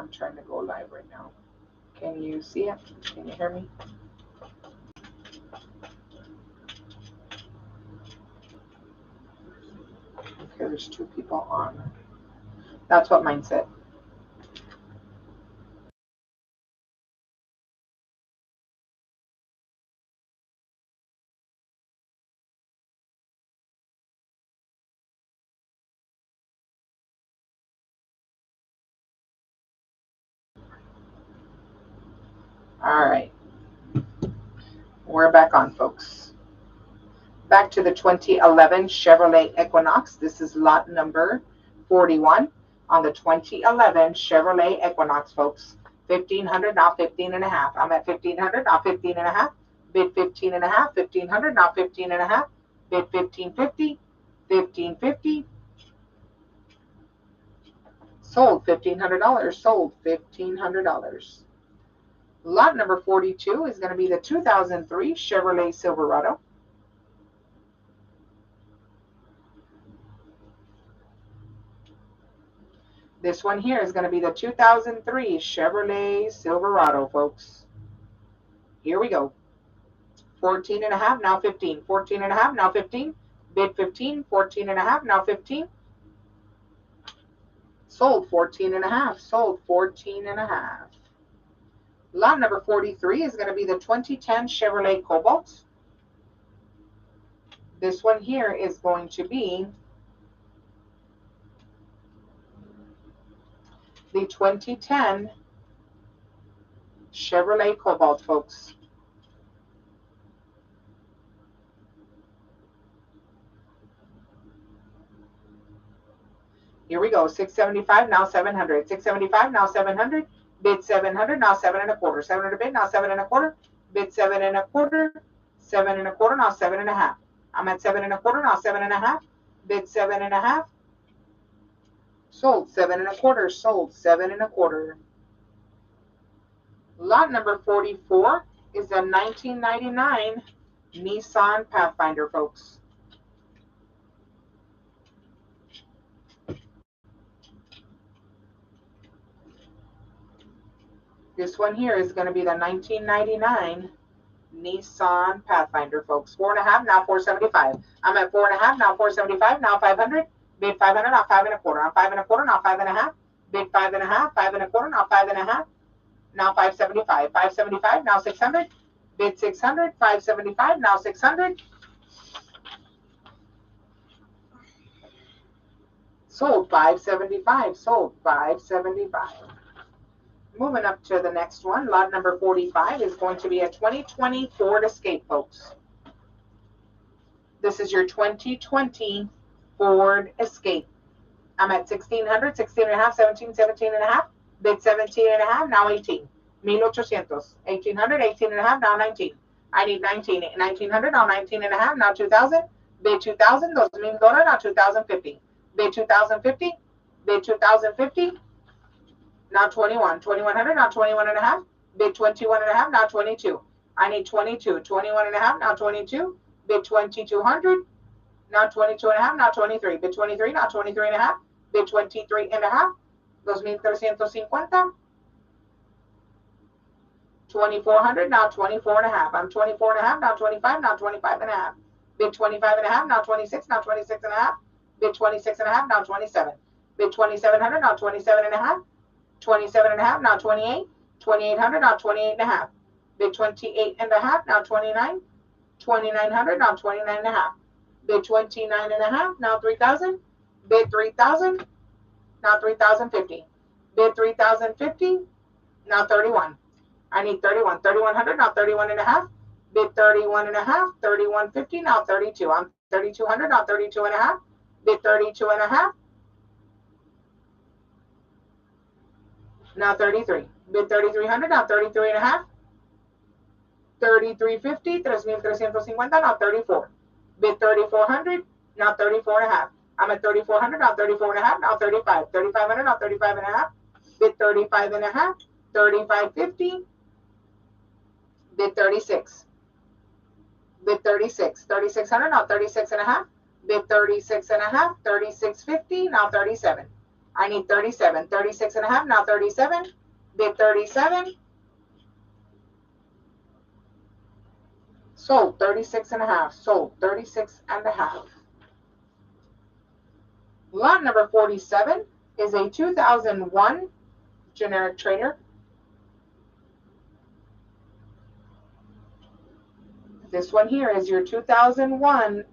I'm trying to go live right now. Can you see it? Can you hear me? Okay, there's 2 people on. That's what mine said. All right. We're back on, folks. Back to the 2011 Chevrolet Equinox. This is lot number 41 on the 2011 Chevrolet Equinox, folks. 1500, not 15 and a half. I'm at 1500, not 15 and a half. Bid 15 and a half. 1500, not 15 and a half. Bid 1550, 1550. Sold $1,500. Sold $1,500. Lot number 42 is going to be the 2003 Chevrolet Silverado. This one here is going to be the 2003 Chevrolet Silverado, folks. Here we go. 14 and a half, now 15. 14 and a half, now 15. Bid 15. 14 and a half, now 15. Sold 14 and a half. Sold 14 and a half. Lot number 43 is going to be the 2010 Chevrolet Cobalt. This one here is going to be the 2010 Chevrolet Cobalt, folks. Here we go. 675, now 700. 675, now 700. Bid 700, now 7 and a quarter. 700 bid, now 7 and a quarter. Bid 7 and a quarter. 7 and a quarter, now 7 and a half. I'm at 7 and a quarter, now 7 and a half. Bid 7 and a half. Sold 7 and a quarter. Sold 7 and a quarter. Lot number 44 is the 1999 Nissan Pathfinder, folks. This one here is going to be the 1999 Nissan Pathfinder, folks. 4.5, now 475. I'm at 4.5, now 475, now 500. Bid 500, now 5 and a quarter. I'm 5 and a quarter, now 5 and a half. Bid 5 and a half, 5 and a quarter, now 5 and a half. Now 575. 575, now 600. Bid 600, 575, now 600. Sold 575. Sold 575. Moving up to the next one, lot number 45 is going to be a 2020 Ford Escape, folks. This is your 2020 Ford Escape. I'm at 1600, 16 and a half, 17, 17 and a half. Bid 17 and a half, now 18. 1800, 1800, 18 and a half, now 19. I need 19. 1900, now 19 and a half, now 2000. Bid 2000, $2,000, now 2050. Bid 2050. Bid 2050. Now 21. 2100, now 21 and a half. Bid 21 and a half, now 22. I need 22. 21 and a half, now 22. Bid 2200. Now 22 and a half, now 23. Bid 23, now 23 and a half. Bid 23 and a half. 2,350. 2,400, now 24 and a half. I'm 24 and a half, now 25, now 25 and a half. Bid 25 and a half, now 26, now 26 and a half. Bid 26 and a half, now 27. Bid 2,700, now 27 and a half. 27 and a half, now 28. 2,800, now 28 and a half. Bid 28 and a half, now 29. 2,900, now 29 and a half. Bid 29 and a half, now 3,000. Bid 3,000, now 3,050. Bid 3,050, now 31. I need 31. 3,100, now 31 and a half. Bid 31 and a half. 3,150, now 32. I'm 3,200, now 32 and a half. Bid 32 and a half. Now 33. Bid 3,300, now 33 and a half. 3,350, 3,350, now 34. Bid 3,400, now 34 and a half. I'm at 3,400, now 34 and a half, now 35. 3,500, now 35 and a half. Bid 35 and a half. 3,550. Bid 36. Bid 36. 3,600, now 36 and a half. Bid 36 and a half. 3,650, now 37. I need 37. 36 and a half, now 37. Bid 37. Sold 36 and a half. Sold 36 and a half. Lot number 47 is a 2001 generic trader. This one here is your 2001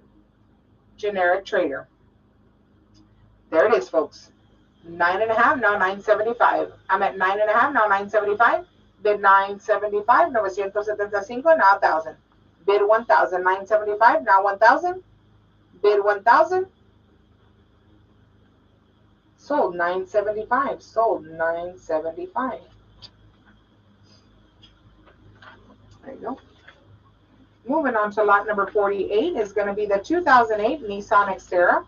generic trader. There it is, folks. 9.5, now 975. I'm at 9.5, now 975. Bid 975, 975, now 1,000. Bid 1,000, 975, now 1,000. Bid 1,000. Sold 975, sold 975. There you go. Moving on to lot number 48 is going to be the 2008 Nissan Xterra.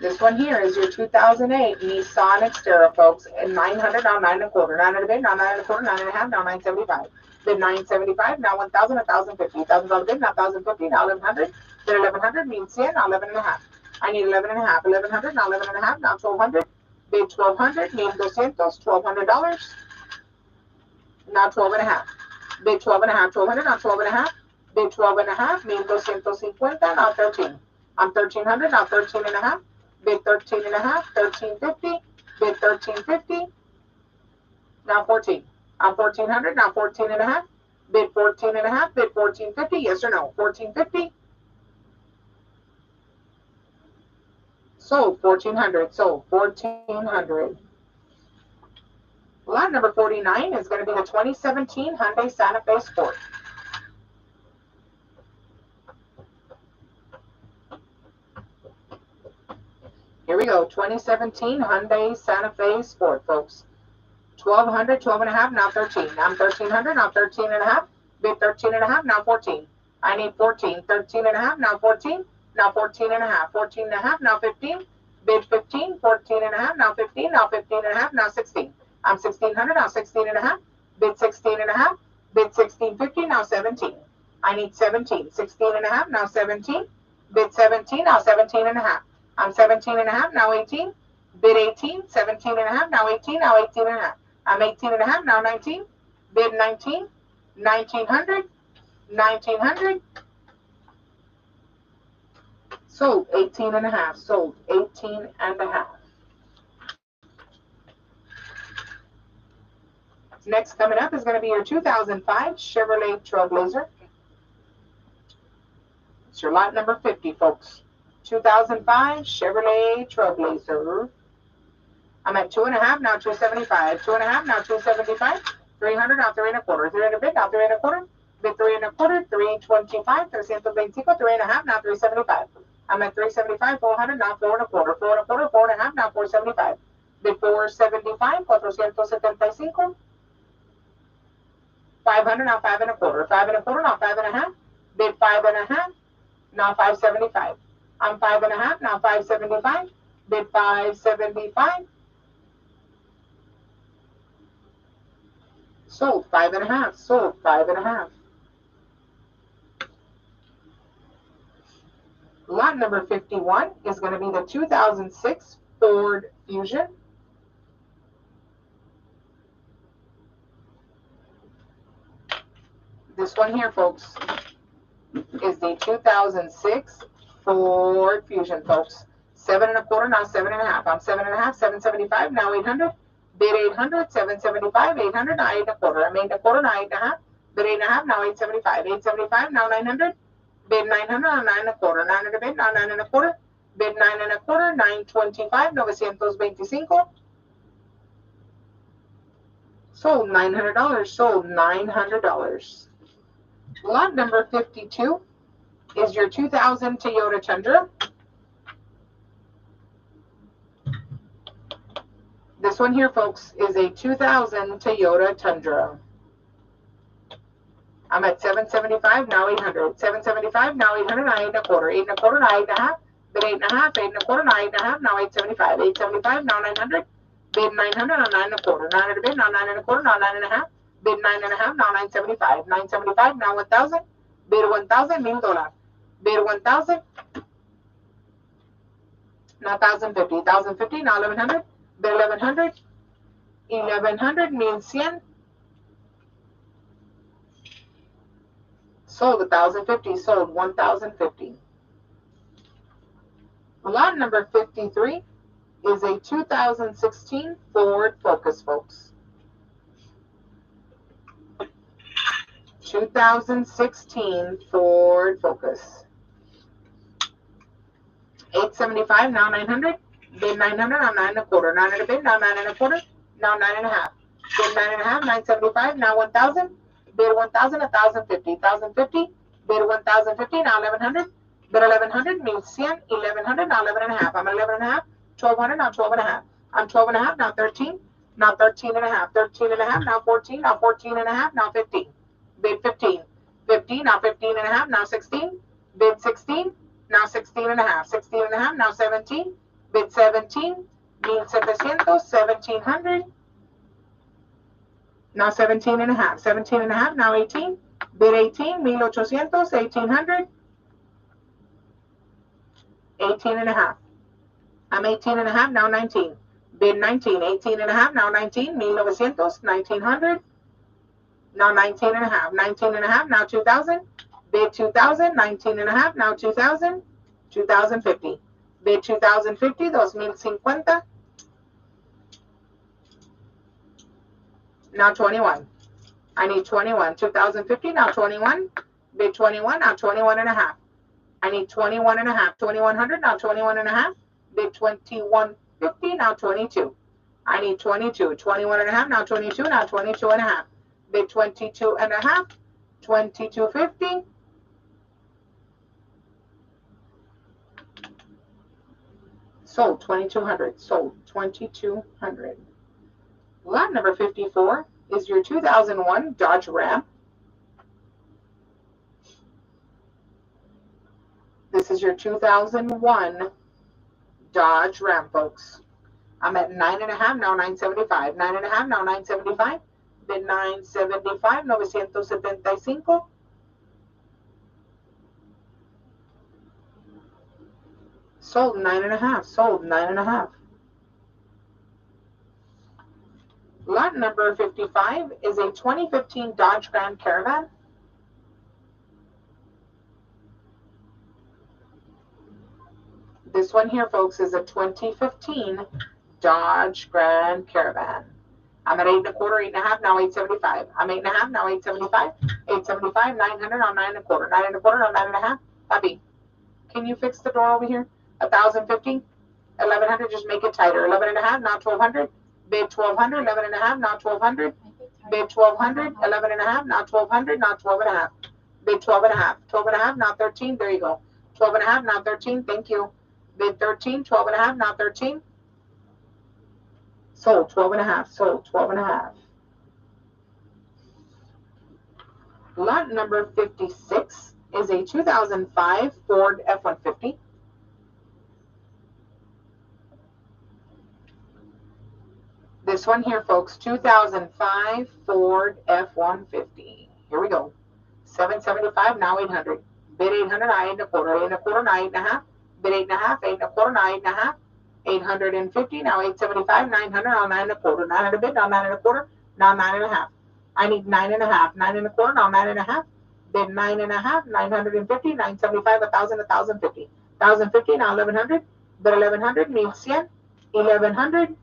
This one here is your 2008 Nissan Xterra, folks, at 900, now 9.25. 900 bid, now 9.25, 9.5, now 975. Bid 975, now 1,000, 1,050. $1,000 bid, now 1,050, now 1,100. Bid 1,100, means 10, now 11.5. I need 11.5. 1,100, now 11.5, now 1,200. Bid 1,200, need 200, $1,200. Now 12.5. Bid 12.5, 1,200, now 12.5. Bid 12.5, need 250, now 13. I'm 1,300, now 13.5. Bid 13.5, 1,350. Bid 1,350. Now 14. I'm 1,400, now 14.5. Bid 14.5. Bid 1,450. Yes or no? 1,450. Sold 1,400. Sold 1,400. Lot number 49 is going to be the 2017 Hyundai Santa Fe Sport. Here we go. 2017 Hyundai Santa Fe Sport, folks. 1,200, 12.5, now 13. I'm 1,300, now 13.5. Bid 13.5, now 14. I need 14. 13.5, now 14. Now 14.5. 14.5, now 15. Bid 15. 14.5, now 15. Now 15.5, now 16. I'm 1,600, now 16.5. Bid 16.5. Bid 16.50, now 17. I need 17. 16.5, now 17. Bid 17, now 17.5. I'm 17.5, now 18. Bid 18. 17.5, now 18. Now 18.5. I'm 18.5, now 19. Bid 19. 1,900. 1,900. Sold 18.5. Sold 18.5. Next coming up is going to be your 2005 Chevrolet Trailblazer. It's your lot number 50, folks. 2005 Chevrolet Trailblazer. I'm at 2.5, now 275. 2.5, now 275. 300, now 3.25. 300 bid, now 3.25. Bid 3.25. 325. 325. 3.5, now 375. I'm at 375. 400, now 4.25. 4.25. 4.5, now 475. Bid 475. 475. 500, now 5.25. 5.25, now 5.5. Bid 5.5. Now 575. I'm 5.5, now 575. Bid 575. Sold 5.5. Sold 5.5. Lot number 51 is going to be the 2006 Ford Fusion. This one here, folks, is the 2006 Ford Fusion, folks. 7.25, now 7.5. I'm 7.5, 775, now 800. Bid 800, 775, 800, now 8.25. I'm 8.25, now 8.5. Bid 8.5, now 875. 875, now 900. Bid 900, now 9.25. 900 bid, now 9.25. Bid 9.25, 925, 925. Sold $900. Sold $900. Lot number 52 is your 2000 Toyota Tundra. This one here, folks, is a 2000 Toyota Tundra. I'm at 775, now 800. 775, now 800, now 8.25. 8.25, now 8.5. Bid 8.5. 8.25, now 8.5. Now 875. 875, now 900. Bid 900, now 9.25. 900 bid, now 9.25. Now 9.5. Bid 9.5, now 975. 975, now 1,000. Bid 1,000, $1,000. Bid 1,000. now 1,050, 1,050, now 1,100, bid 1,100, 1,100, 1,100, sold 1,050, sold 1,050. Lot number 53 is a 2016 Ford Focus, folks. 2016 Ford Focus. 875, now 900. Bid 900, now 9 1/4. 900 bid, now 9 1/4. Now 9 1/2. Bid 9 1/2, 975, now 1,000. Bid 1,000, 1,050. 1,050, bid 1,050, now 1,100. Bid 1,100, 1,100, 1,100, now 11 1/2. I'm at 11 1/2. 1,200, now 12 1/2. I'm 12 1/2, now 13. Now 13 1/2. 13 1/2, now 14. Now 14 1/2, now 15. Bid 15. 15, now 15 1/2, now 16. Bid 16. Now 16 1/2, 16 1/2, now 17, bid 17, 1,700, 1,700, now 17 1/2, 17 1/2, now 18, bid 18, 1,800, 1,800, 18 1/2, I'm 18 1/2, now 19, bid 19, 18 1/2, now 19, 1,900, 1,900, now 19 1/2, 19 1/2, now 2,000, bid 2,000, 19 1/2, now 2,000, 2,050. Bid 2,050, 2,050. Now 21. I need 21. 2,050, now 21. Bid 21, now 21 1/2. I need 21 1/2. 2,100, now 21 1/2. Bid 2150, now 22. I need 22. 21 1/2, now 22, now 22 1/2. Bid 22 1/2. 2250. Sold 2,200. Sold 2,200. Lot number 54 is your 2001 Dodge Ram. This is your 2001 Dodge Ram, folks. I'm at 9 1/2, now 975. 9 1/2, now 975. Bid 975, 975. Sold 9 1/2. Sold 9 1/2. Lot number 55 is a 2015 Dodge Grand Caravan. This one here, folks, is a 2015 Dodge Grand Caravan. I'm at 8 1/4, 8 1/2, now 875. I'm 8 1/2, now 875. 875, 900, now 9 1/4. 9 1/4, now 9 1/2. Bobby, can you fix the door over here? 1,050, 1,100, just make it tighter. 11 1/2, now 1,200. Bid 1,200, 11 1/2, now 1,200. Bid 1,200, 11 1/2, now 1,200, now 12 1/2. Bid 12 1/2, 12 1/2, now 13. There you go. 12 1/2, now 13. Thank you. Bid 13, 12 1/2, now 13. Sold 12 1/2. Sold 12 1/2. Lot number 56 is a 2005 Ford F-150. This one here, folks, 2005 Ford F-150. Here we go. 775, now 800. Bid 800, now 8 1/4. 8 1/4, now 8 1/2. Bid 8 1/2, 8 1/4, now 8 1/2. 850, now 875, 900, now 9 1/4. 900 bid, now 9 1/4, now 9 1/2. I need 9 1/2. 9 1/4, now 9 1/2. Bid 9 1/2, 950, 975, 1,000, 1,050. 1,050, now 1,100. Bid 1,100, 1,100, 1,100.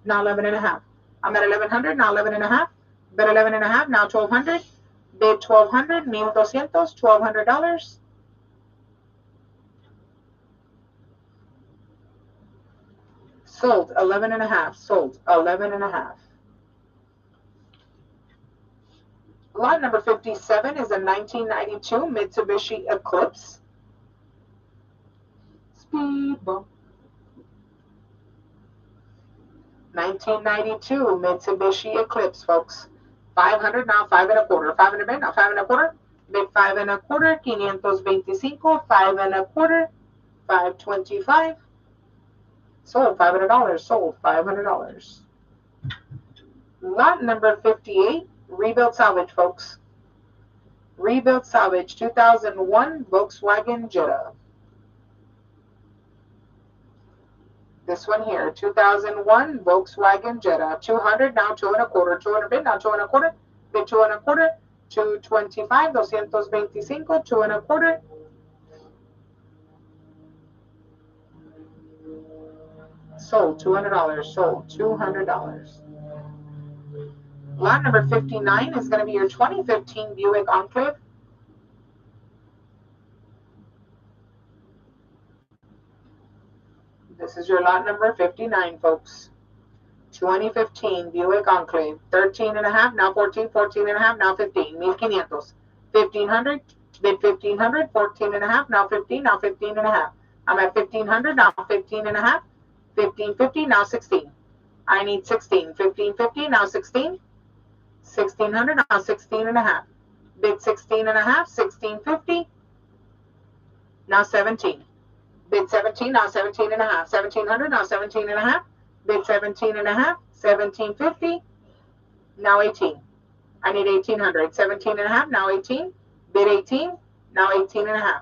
Now 11 1/2. I'm at 1,100, now 11 1/2. Bid 11 1/2, now 1,200. Bid 1,200, 1,200, $1,200. Sold 11 1/2. Sold 11 1/2. Lot number 57 is a 1992 Mitsubishi Eclipse. Speed bump. 1992 Mitsubishi Eclipse, folks. 500, now 5 1/4. 500 bid, now 5 1/4. Bid 5 1/4. 525. 5 1/4. 525. Sold $500. Sold $500. Lot number 58, rebuilt salvage, folks. Rebuilt salvage, 2001 Volkswagen Jetta. This one here, 2001 Volkswagen Jetta, 200 now 2 1/4, 200 bid now 2 1/4, bid 2 1/4, 225, 225, 2 1/4. Sold $200, sold $200. Lot number 59 is going to be your 2015 Buick Enclave. This is your lot number 59, folks. 2015 Buick Enclave, 13 and a half, now 14, 14 and a half, now 15, 1500, 1500, bid 1500, 14 and a half, now 15, now 15 and a half. I'm at 1500, now 15 and a half, 1550, now 16. I need 16, 1550, now 16, 1600, now 16 and a half, bid 16 and a half, 1650, now 17. Bid 17, now 17 and a half, 1700, now 17 and a half, bid 17 and a half, 1750, now 18. I need 1800, 17 and a half, now 18, bid 18, now 18 and a half,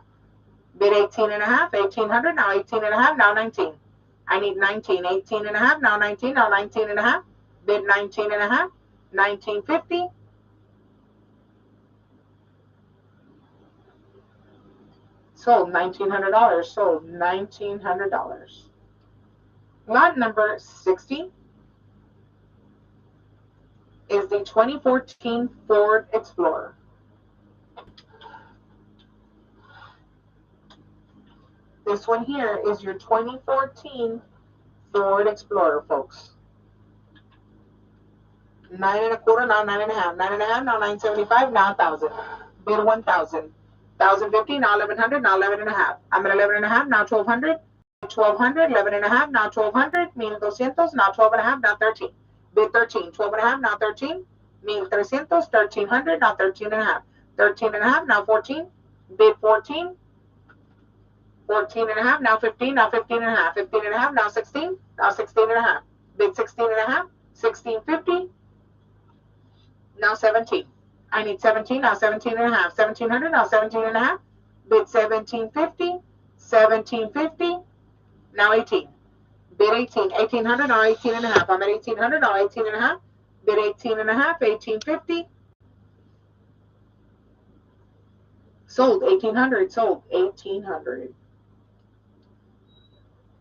bid 18 and a half, 1800, now 18 and a half, now 19. I need 19, 18 and a half, now 19, now 19 and a half, bid 19 and a half, 1950, sold $1,900, sold $1,900. Lot number 60 is the 2014 Ford Explorer. This one here is your 2014 Ford Explorer, folks. 9 1/4, now 9 and a half, 9 and a half, now 975, now 1,000. Bid 1,000. 1,050, now 1,100, now 11 and a half. I'm at 11 and a half, now 1,200. 1,200, 11 and a half, now 1,200, 1,200, now 12 and a half, now 13. Bid 13, 12 and a half, now 13, 1,300, 1,300, now 13 and a half. 13 and a half, now 14. Bid 14, 14 and a half, now 15, now 15 and a half, 15 and a half, now 16, now 16 and a half. Bid 16 and a half, 1650, now 17. I need 17, now 17 and a half, 1700, now 17 and a half. Bid 1750, 1750, now 18. Bid 18, 1800, now 18 and a half. I'm at 1800, now 18 and a half. Bid 18 and a half, 1850. Sold 1800, sold 1800.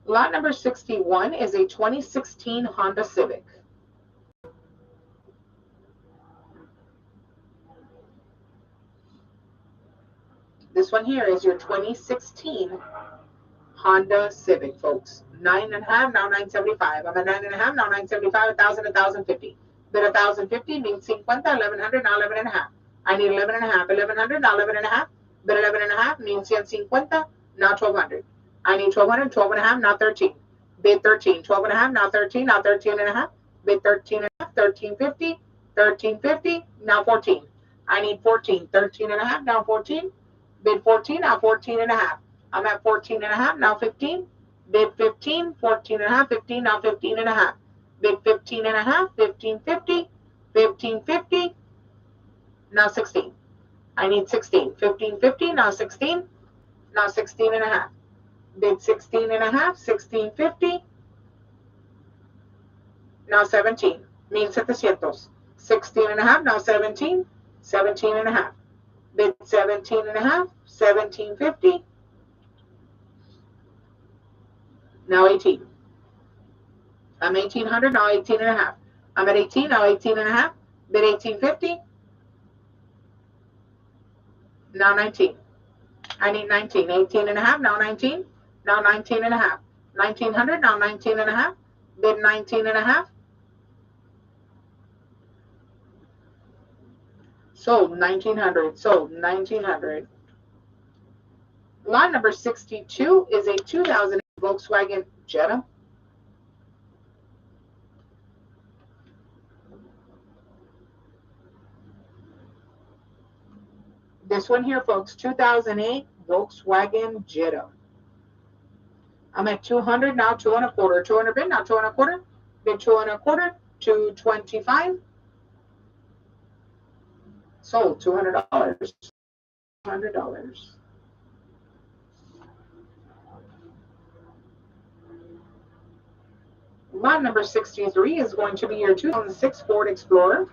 Lot number 61 is a 2016 Honda Civic. This one here is your 2016 Honda Civic, folks. 9 and a half, now 975. I'm at 9 and a half, now 975, 1,000, 1,050. Bid 1,050 means 50, 1,100, now 11 and a half. I need 11 and a half, 1,100, now 11 and a half. Bid 11 and a half means 150, now 1,200. I need 1,200, 12 and a half, now 13. Bid 13, 12 and a half, now 13, now 13 and a half. Bid 13 and a half, 1350, 1350, now 14. I need 14, 13 and a half, now 14. Bid 14, now 14 and a half. I'm at 14 and a half, now 15. Bid 15, 14 and a half, 15, now 15 and a half. Bid 15 and a half, 1550, 1550, now 16. I need 16, 1550, now 16, now 16 and a half. Bid 16 and a half, 1650, now 17. 1,700. 16 and a half, now 17, 17 and a half. Bid 17 and a half, 1750, now 18. I'm 1,800, now 18 and a half. I'm at 18, now 18 and a half. Bid 1850, now 19. I need 19, 18 and a half, now 19, now 19 and a half. 1,900, now 19 and a half. Bid 19 and a half. Sold 1,900, sold 1,900. Lot number 62 is a 2000 Volkswagen Jetta. This one here, folks, 2008 Volkswagen Jetta. I'm at 200 now, 2 1/4, 200 bid now, 2 1/4, bid 2 1/4, 225. Sold $200. $100. Lot number 63 is going to be your 2006 Ford Explorer.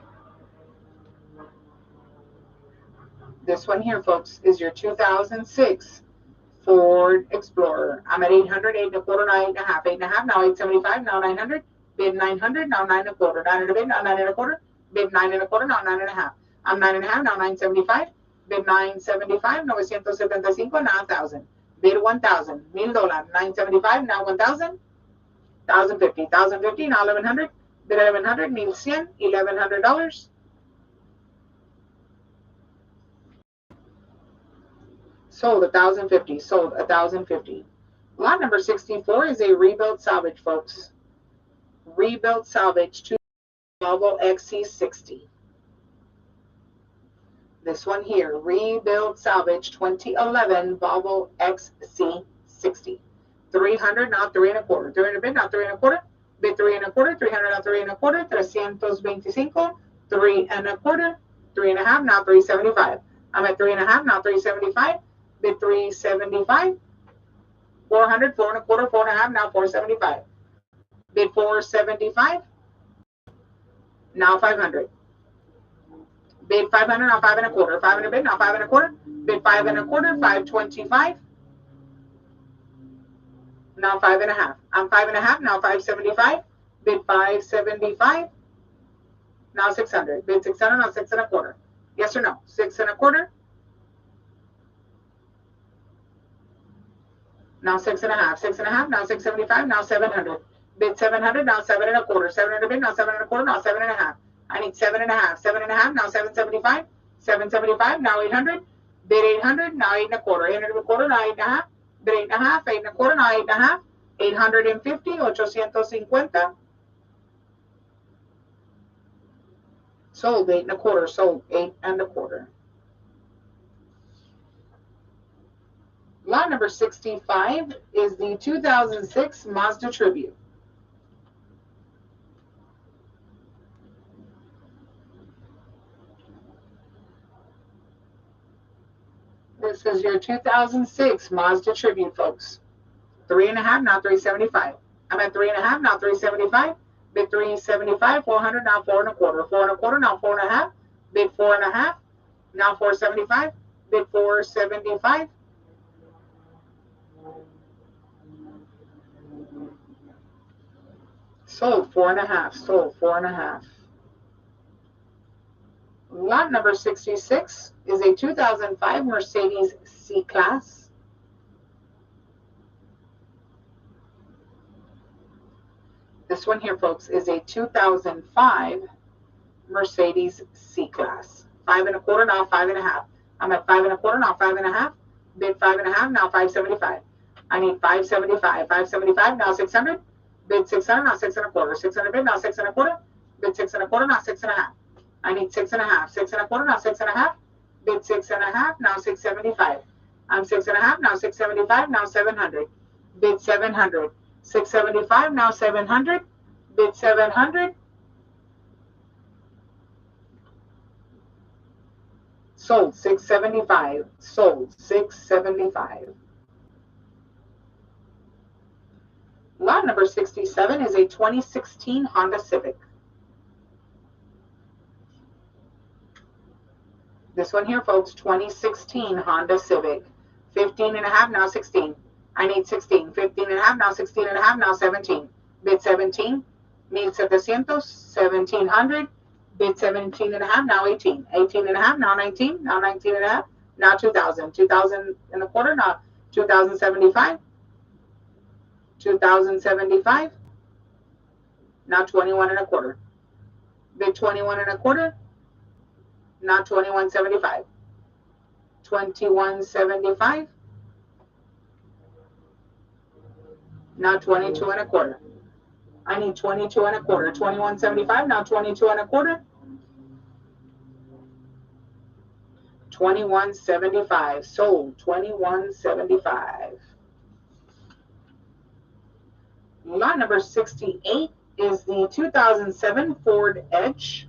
This one here, folks, is your 2006 Ford Explorer. I'm at 800, 8 and a quarter, now 8 and a half, 8 and a half, now 875, now 900, bid 900, now 9 and a quarter, 900 bid, now 9 and a quarter, bid 9 and a quarter, now 9 and a half. I'm 9 and a half, now 975, bid 975, 975, now 1,000, bid 1,000, $1,000, 975, now 1,000, 1,050, 1,050, now 1,100, bid 1,100, 1,100, $1,100. Sold 1,050, sold 1,050. Lot number 64 is a rebuilt salvage, folks. Rebuilt salvage to Volvo XC60. This one here, rebuilt salvage 2011 Volvo XC60. 300, now 3 and a quarter. 300 bid, now 3 and a quarter. Bid 3 and a quarter. 300, now 3 and a quarter. 325, 3 and a quarter. 3 and a half, now 375. I'm at 3 and a half, now 375. Bid 375. 400, 4 and a quarter, 4 and a half, now 475. Bid 475. Now 500. Bid 500, now 5 and a quarter. 500 bid, now 5 and a quarter. Bid 5 and a quarter, 525. Now 5 and a half. I'm 5 and a half, now 575. Bid 575. Now 600. Bid 600, now 6 and a quarter. Yes or no? 6 and a quarter. Now 6 and a half. 6 and a half, now 675, now 700. Bid 700, now 7 and a quarter. 700 bid, now 7 and a quarter, now 7 and a half. I need 7 and a half. 7 and a half, now 775. 775, now 800. Bid 800, now 8 and a quarter. 800 and a quarter, now 8 and a half. Bid 8 and a half. 8 and a quarter, now 8 and a half. 850, 850. Sold 8 and a quarter. Sold 8 and a quarter. Lot number 65 is the 2006 Mazda Tribute. This is your 2006 Mazda Tribute, folks. 3 and a half, now 375. I'm at 3 and a half, now 375. Bid 375, 400, now 4 and a quarter. 4 and a quarter, now 4 and a half. Bid 4 and a half, now 475. Bid 475. Sold 4 and a half. Sold 4 and a half. Lot number 66 is a 2005 Mercedes C-Class. This one here, folks, is a 2005 Mercedes C-Class. 5 and a quarter, now 5 and a half. I'm at 5 and a quarter, now 5 and a half. Bid 5 and a half, now 575. I need 575. 575, now 600. Bid 600, now 6 and a quarter. 600 bid, now 6 and a quarter. Bid 6 and a quarter, now 6 and a half. I need 6 and a half. 6 and a quarter, now 6 and a half. Bid 6 and a half, now 675. I'm 6 and a half, now 675, now 700. Bid 700. 675, now 700. Bid 700. Sold 675. Sold 675. Lot number 67 is a 2016 Honda Civic. This one here, folks, 2016 Honda Civic. 15 and a half, now 16. I need 16. 15 and a half, now 16 and a half, now 17. Bid 17. Need 700. 1700. Bid 17 and a half, now 18. 18 and a half, now 19. Now 19 and a half, now 2,000. 2,000 and a quarter, now 2,075. 2,075. Now 21 and a quarter. Bid 21 and a quarter. Now 2175. 2175. Now 22 and a quarter. I need 22 and a quarter. 2175. Now 22 and a quarter. 2175. Sold 2175. Lot number 68 is the 2007 Ford Edge.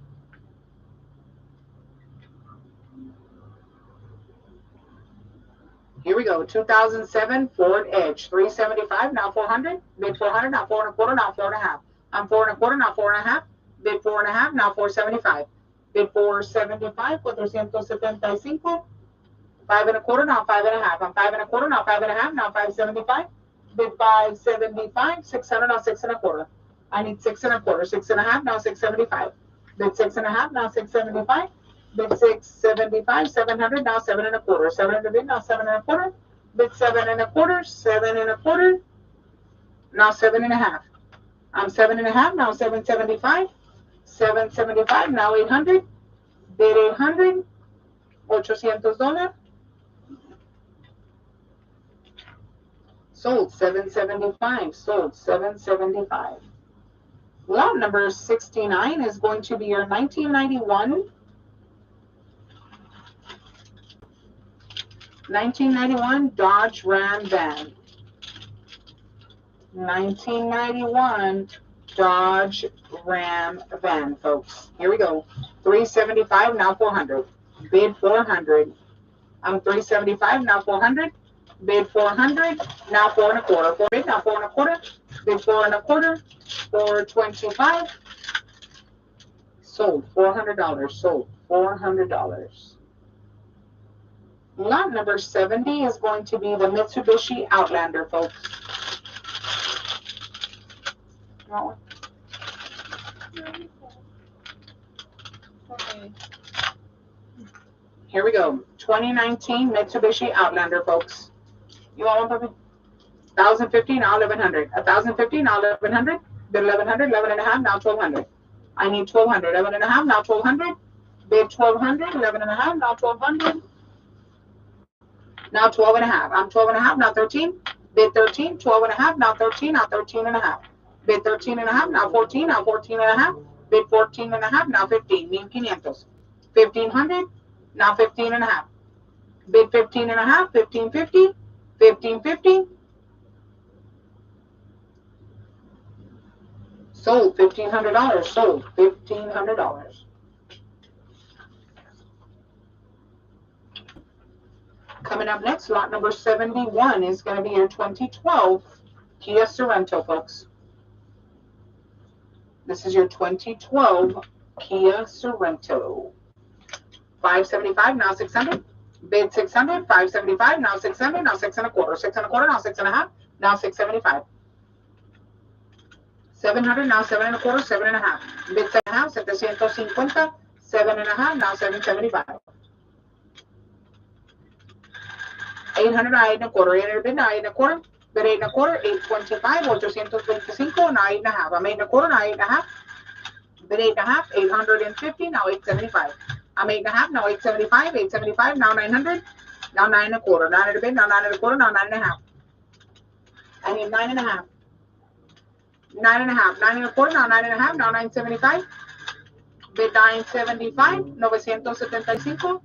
Here we go. 2007 Ford Edge. 375, now 400. Bid 400, now 4 and a quarter, now 4 and a half. I'm 4 1/4, now 4 1/2. Bid 4 1/2, now 475. Bid 475, 475. 5 1/4, now 5 1/2. I'm 5 1/4, now 5 1/2, now 575. Bid 575, 600, now 6 1/4. I need 6 1/4, 6 1/2, now 675. Bid 6 1/2, now 675. Bid 675, 700, now 7 1/4. 700 bid, now 7 1/4. Bid 7 1/4, 7 1/4, now 7 1/2. I'm 7 1/2, now 775. 775, now 800. Bid 800, $800. Sold 775, sold 775. Lot number 69 is going to be your 1991 Dodge Ram van. 1991 Dodge Ram van, folks. Here we go. 375, now 400. Bid 400. I'm 375, now 400. Bid 400, now 4 1/4. 4 bid, now 4 1/4. Bid 4 1/4. 425. Sold $400. Sold $400. Lot number 70 is going to be the Mitsubishi Outlander, folks. Okay. Here we go. 2019 Mitsubishi Outlander, folks. You want one, puppy? 1,050, now 1,100. 1,050, now 1,100. Bid 1,100, 11 1/2, now 1,200. I need 1,200. 11 1/2, now 1,200. Bid 1,200, 11 1/2, now 1,200. Now 12 1/2. I'm 12 1/2, now 13. Bid 13, 12 1/2, now 13, now 13 1/2. Bid 13 1/2, now 14, now 14 1/2. Bid 14 1/2, now 15. 1,500. 1,500, now 15 1/2. Bid 15 1/2, 1,550. 1,550. Sold $1,500. Sold $1,500. Coming up next, lot number 71 is going to be your 2012 Kia Sorento, folks. This is your 2012 Kia Sorento. 575, now 600. Bid 600. 575, now 600. Now 6 1/4. 6 1/4, now 6 1/2. Now 675. 700, now 7 1/4. 7 1/2. Bid 7 1/2. 750. 7 1/2, now 775. 800, now 8 1/4. 800 bid, now 8 1/4. Bid 8 1/4. 825. 825, now 8 1/2. I'm 8 1/4, now 8 1/2. Bid 8 1/2. 850, now 875. I'm 8 1/2, now 875. 875, now 900. Now 9 1/4. 900 bid, now 9 1/4. Now 9 1/2. I need 9 1/2. 9 1/2. 9 1/4. Now 9 1/2. Now 975. Bid 975. 975.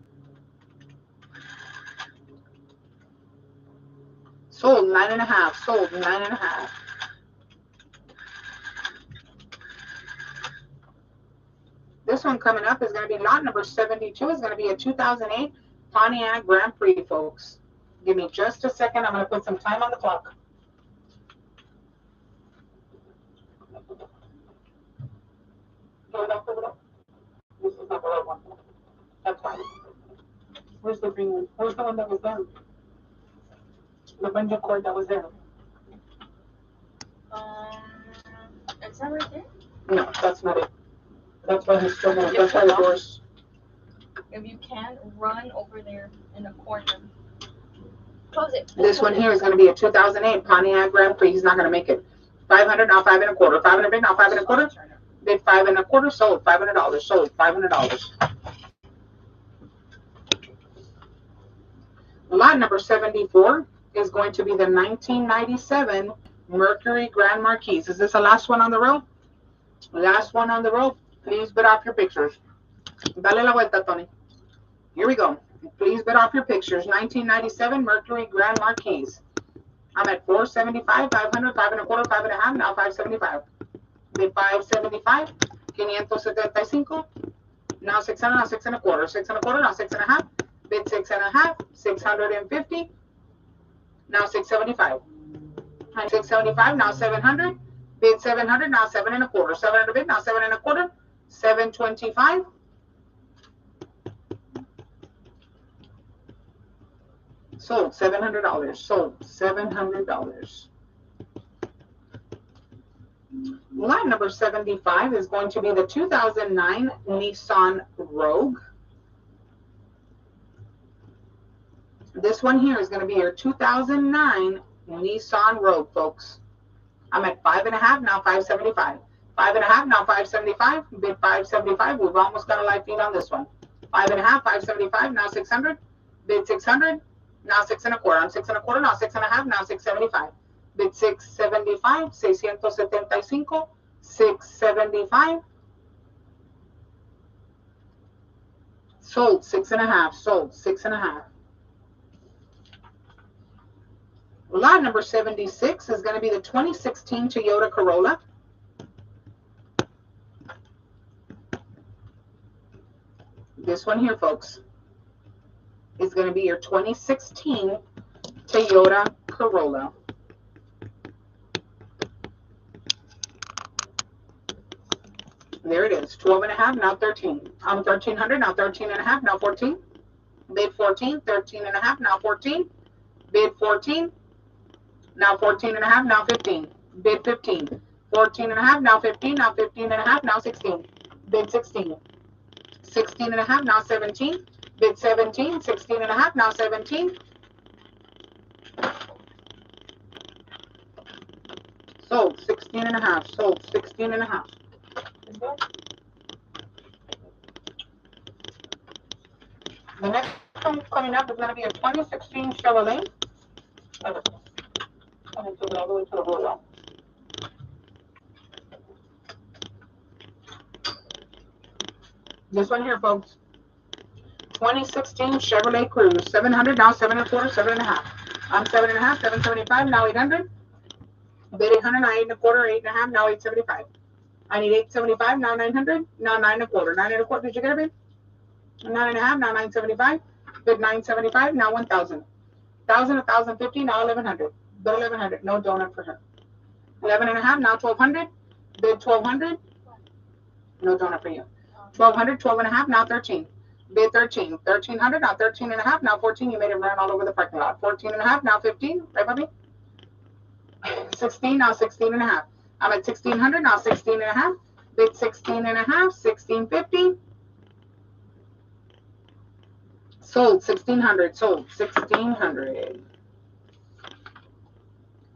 Sold 9 1/2. Sold 9 1/2. This one coming up is going to be lot number 72. Is going to be a 2008 Pontiac Grand Prix, folks. Give me just a second. I'm going to put some time on the clock. This is not the right one. That's fine. Where's the green one? Where's the one that was there? The bungee cord that was there. Is that right there? No, that's not it. That's why he's still there. That's why the doors. If you can, run over there in the corner. Close it. This one here is going to be a 2008 Pontiac Grand Prix. He's not going to make it. 500, now 5 1/4. 500 bid, now 5 1/4. Bid 5 1/4. Sold $500. Sold $500. Lot number 74 is going to be the 1997 Mercury Grand Marquis. Is this the last one on the row? Last one on the row. Please bid off your pictures. Dale la vuelta, Tony. Here we go. Please bid off your pictures. 1997 Mercury Grand Marquis. I'm at 475, 500, 5 1/4, 5 1/2, now 575. Bid 575, 575. Now 600, now 6 1/4, 6 1/4, now 6 1/2. Bid 6 1/2, 650. Now 675. 675, now 700. Bid 700, now 7 1/4. 700 bid, now 7 1/4. 725. Sold $700. Sold $700. Lot number 75 is going to be the 2009 Nissan Rogue. This one here is going to be your 2009 Nissan Rogue, folks. I'm at 5.5, now 575. 5.5, now 575. Bid 575. We've almost got a live feed on this one. 5.5, 575, now 600. Bid 600, now 6 1/4. I'm 6 1/4, now 6.5, now 675. Bid 675, 675, 675. Sold 6.5, sold 6.5. Lot number 76 is going to be the 2016 Toyota Corolla. This one here, folks, is going to be your 2016 Toyota Corolla. There it is, 12.5, now 13. I'm 1,300, now 13.5, now 14. Bid 14, 13.5, now 14. Bid 14, now 14.5, now 15. Bid 15, 14.5, now 15, now 15.5, now 16. Bid 16, 16.5, now 17. Bid 17, 16.5, now 17. Sold 16.5, sold 16.5. The next one coming up is going to be a 2016 Chevrolet. Let me take it all the way to the roll. This one here, folks. 2016 Chevrolet Cruze. 700, now 7 1/4, 7.5. I'm 7.5, 775, now 800. Bid 800, now 8 1/4, 8.5, now 875. I need 875, now 900, now 9 1/4. 9 1/4, did you get it, bid? 9.5, now 975. Bid 975, now 1,000. 1,000, 1,050, now 1,100. Bid 1,100, no donut for her. 11.5, now 1,200. Bid 1,200, no donut for you. 1,200, 12.5, now 13. Bid 13. 1,300, now 13.5, now 14. You made it run all over the parking lot. 14.5, now 15. Right, puppy? 16, now 16.5. I'm at 1,600, now 16.5. Bid 16.5, 1,650. Sold 1,600, sold 1,600.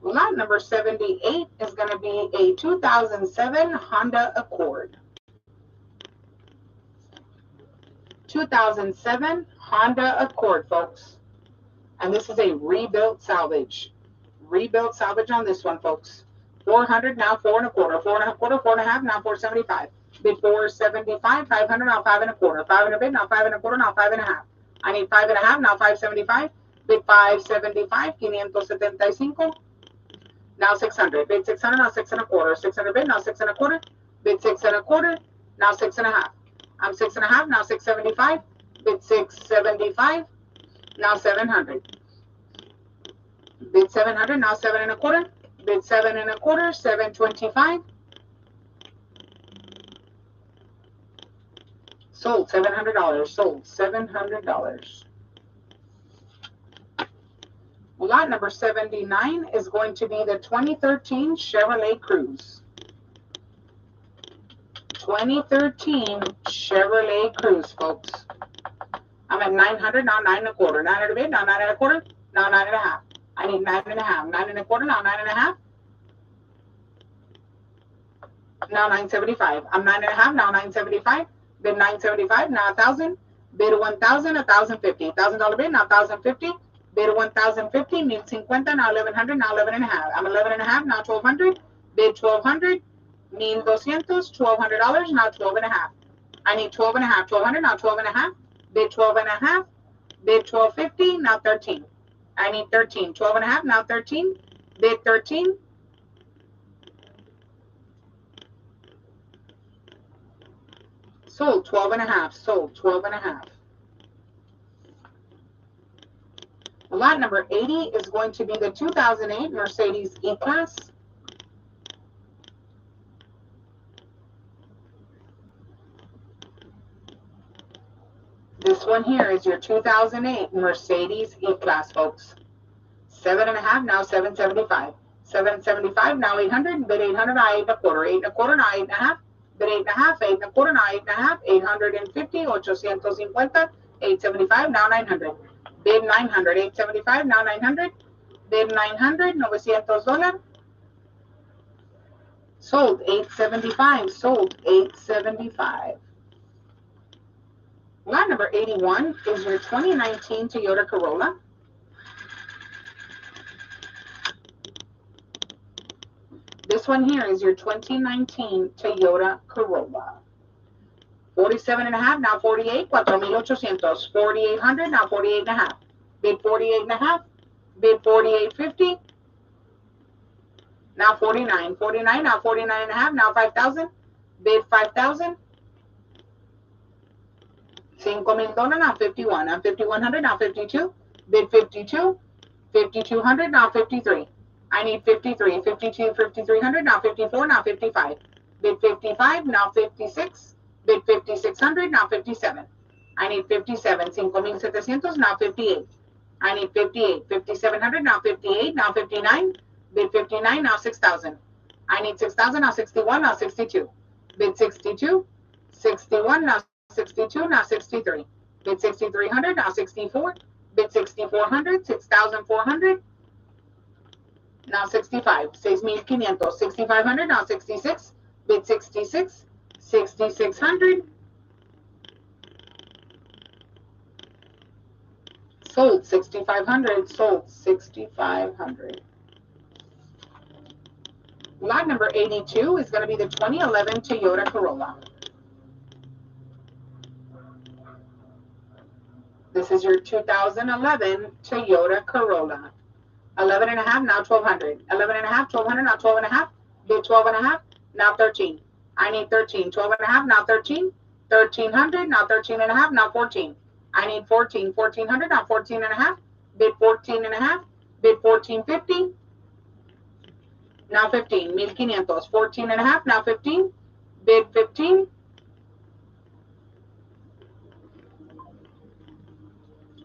Lot number 78 is going to be a 2007 Honda Accord. 2007 Honda Accord, folks. And this is a rebuilt salvage. Rebuilt salvage on this one, folks. 400, now 4 1/4. 4 1/4, 4.5, now 475. Bid 475, 500, now 5 1/4. 500 bid, now 5 1/4, now 5.5. I need 5.5, now 575. Bid 575, 575. Now 600. Bid 600, now 6 1/4. 600 bid, now 6 1/4. Bid 6 1/4, now 6.5. I'm 6.5, now 675. Bid 675, now 700. Bid 700, now 7 1/4. Bid 7 1/4, 725. Sold $700. Sold $700. Lot number 79 is going to be the 2013 Chevrolet Cruze. 2013 Chevrolet Cruze, folks. I'm at 900, now 9 1/4. 900 bid, now 9 1/4, now 9.5. I need 9.5. 9 1/4, now 9.5. Now 975. I'm 9.5, now 975. Bid 975, now 1,000. Bid 1,000, 1,050. $1,000 bid, now 1,050. Bid 1,050, need 50, now 1,100, now 11.5. I'm 11.5, now 1,200. Bid 1,200, need 200, $1,200, now 12.5. I need 12.5, 1,200, now 12.5. Bid 12.5. Bid 1,250, now 13. I need 13, 12.5, now 13. Bid 13. Sold 12.5, sold 12.5. Lot number 80 is going to be the 2008 Mercedes E-Class. This one here is your 2008 Mercedes E-Class, folks. 7.5, now 775. 775, now 800, bid 800, now 8 1/4. 8 1/4, now 8 1/2, bid 8 1/2, 8 1/4, now 8 1/2, 850, 850, 875, now 900. Bid 900, 875, now 900, bid 900, $900. Sold 875, sold 875. Lot number 81 is your 2019 Toyota Corolla. This one here is your 2019 Toyota Corolla. 47.5, now 48, 4,800. 4,800, now 48.5. Bid 48.5, bid 48.50, now 49. 49, now 49.5, now 5,000. Bid 5,000. $5,000, now 51. Now 5,100, now 52. Bid 52. 5,200, now 53. I need 53. 52, 5,300, now 54, now 55. Bid 55, now 56. Bid 5,600, now 57. I need 57. 5,700, now 58. I need 58. 5,700, now 58, now 59. Bid 59, now 6,000. I need 6,000, now 61, now 62. Bid 62. 61, now 62, now 63. Bid 6,300, now 64. Bid 6,400, 6,400. Now 65, 6,500, 6,500, now 66, bid 66, 6,600. Sold 6,500, sold 6,500. Lot number 82 is going to be the 2011 Toyota Corolla. This is your 2011 Toyota Corolla. 11.5, now 1,200. 11.5, 1,200, now 12.5. Bid 12.5, now 13. I need 13. 12.5, now 13. 1,300, now 13.5, now 14. I need 14. 1,400, now 14.5. Bid 14.5. Bid 14.50. Now 15. 1,500. 14.5, now 15. Bid 15.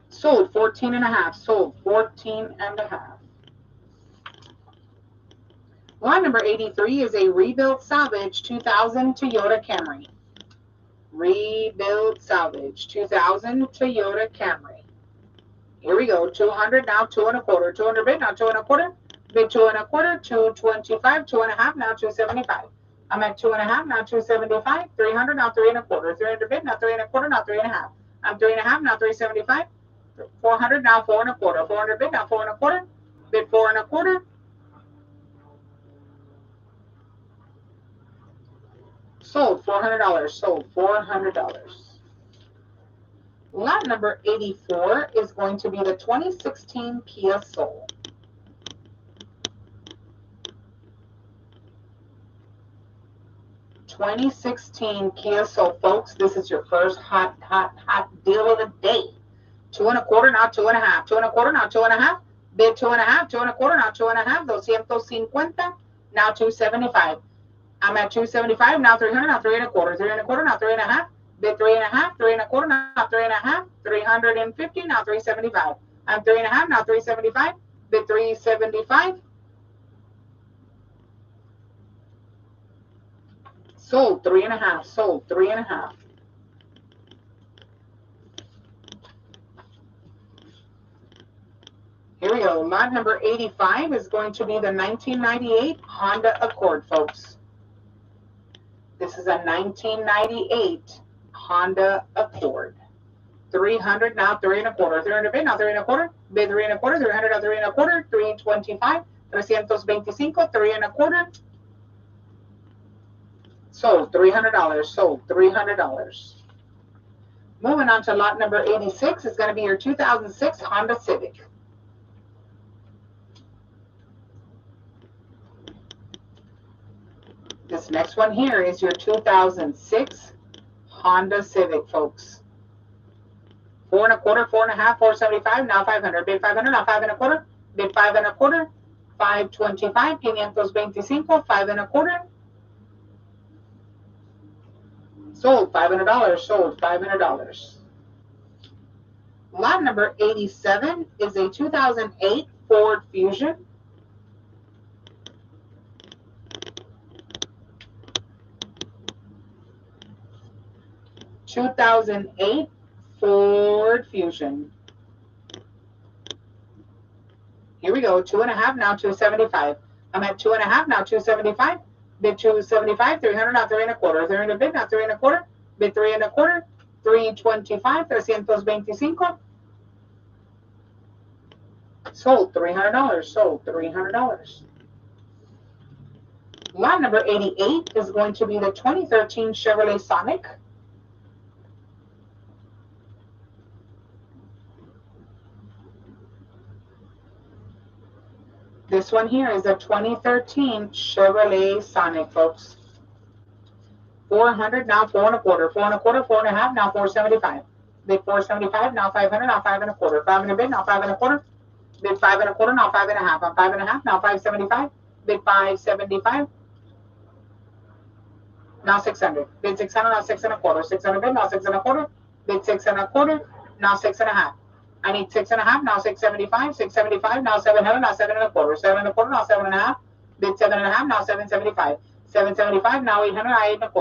Sold 14.5. Sold 14.5. Lot number 83 is a rebuilt salvage 2000 Toyota Camry. Rebuilt salvage 2000 Toyota Camry. Here we go. 200, now 2 1/4. 200 bid, now 2 1/4. Bid 2 1/4. 225, 2.5, now 275. I'm at 2.5, now 275. 300, now 3 1/4. 300 bid, now 3 1/4, now 3.5. I'm 3.5, now 375. 400, now 4 1/4. 400 bid, now 4 1/4. Bid 4 1/4. Sold $400. Sold $400. Lot number 84 is going to be the 2016 Kia Soul. '16 Kia Soul, folks. This is your first hot deal of the day. 2 1/4, now 2.5. 2 1/4, now 2.5. Bid 2.5. 2 1/4, now 2.5. 250, now 275. I'm at 275, now 300, now 3 1/4. 3 1/4, now 3.5. Bid 3.5. 3 1/4, now 3.5. 350, now 375. I'm 3.5, now 375. Bid 375. Sold 3.5. Sold 3.5. Here we go. Lot number 85 is going to be the 1998 Honda Accord, folks. This is a 1998 Honda Accord. 300, now 3 1/4. 300 bid, now 3 1/4. Bid 3 1/4. 300, now 3 1/4. 325. 325. 3 1/4. Sold $300. Sold $300. Moving on to lot number 86 is going to be your 2006 Honda Civic. This next one here is your 2006 Honda Civic, folks. 4 1/4, 4.5, 475, now 500. Bid 500, now 5 1/4. Bid 5 1/4. 525, 525, 5 1/4. Sold $500. Sold $500. Lot number 87 is a 2008 Ford Fusion. (2008) Ford Fusion. Here we go. 2.5 now 275. I'm at 2.5 now 275. Bid 275, 300 now 3.25. 300 bid now 3.25. Bid 3.25. 325, 325. Sold $300. Sold $300. Lot number 88 is going to be the 2013 Chevrolet Sonic. This one here is a 2013 Chevrolet Sonic, folks. 400 now 4.25. 4.25. 4.5 now 475. Bid 475 now 500 now 5.25. 500 bid now 5.25. Bid 5.25 now 5.5. I'm 5.5 now 575. Bid 575. Now 600. Bid 600 now 6.25. 600 bid now 6.25. Bid 6.25. Now 6.5. I need 6.5 now 675. 675 now 700 now 7.25. 7.25 now 7.5. Bid 7.5 now 775. 775 now 800 now 8.25.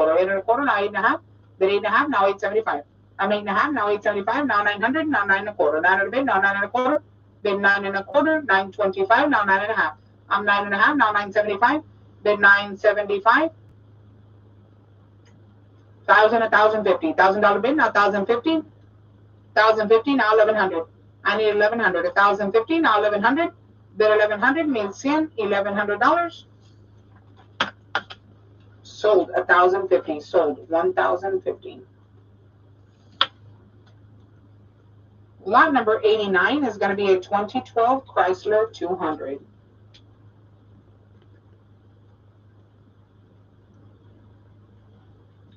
8.25 now 8.5. Bid 8.5 now 875. I'm 8.5 now 875 now 900 now 9.25. 900 bid now 9.25. Bid 9.25. 925 now 9.5. I'm 9.5 now 975. Bid 975. 1,000, 1,050. $1,000 bid now 1,050. 1,050 now 1,100. I need 1,100. 1,050 now 1,100. Bid 1,100 means $1,100. Sold 1,050. Sold 1,050. Lot number 89 is going to be a 2012 Chrysler 200.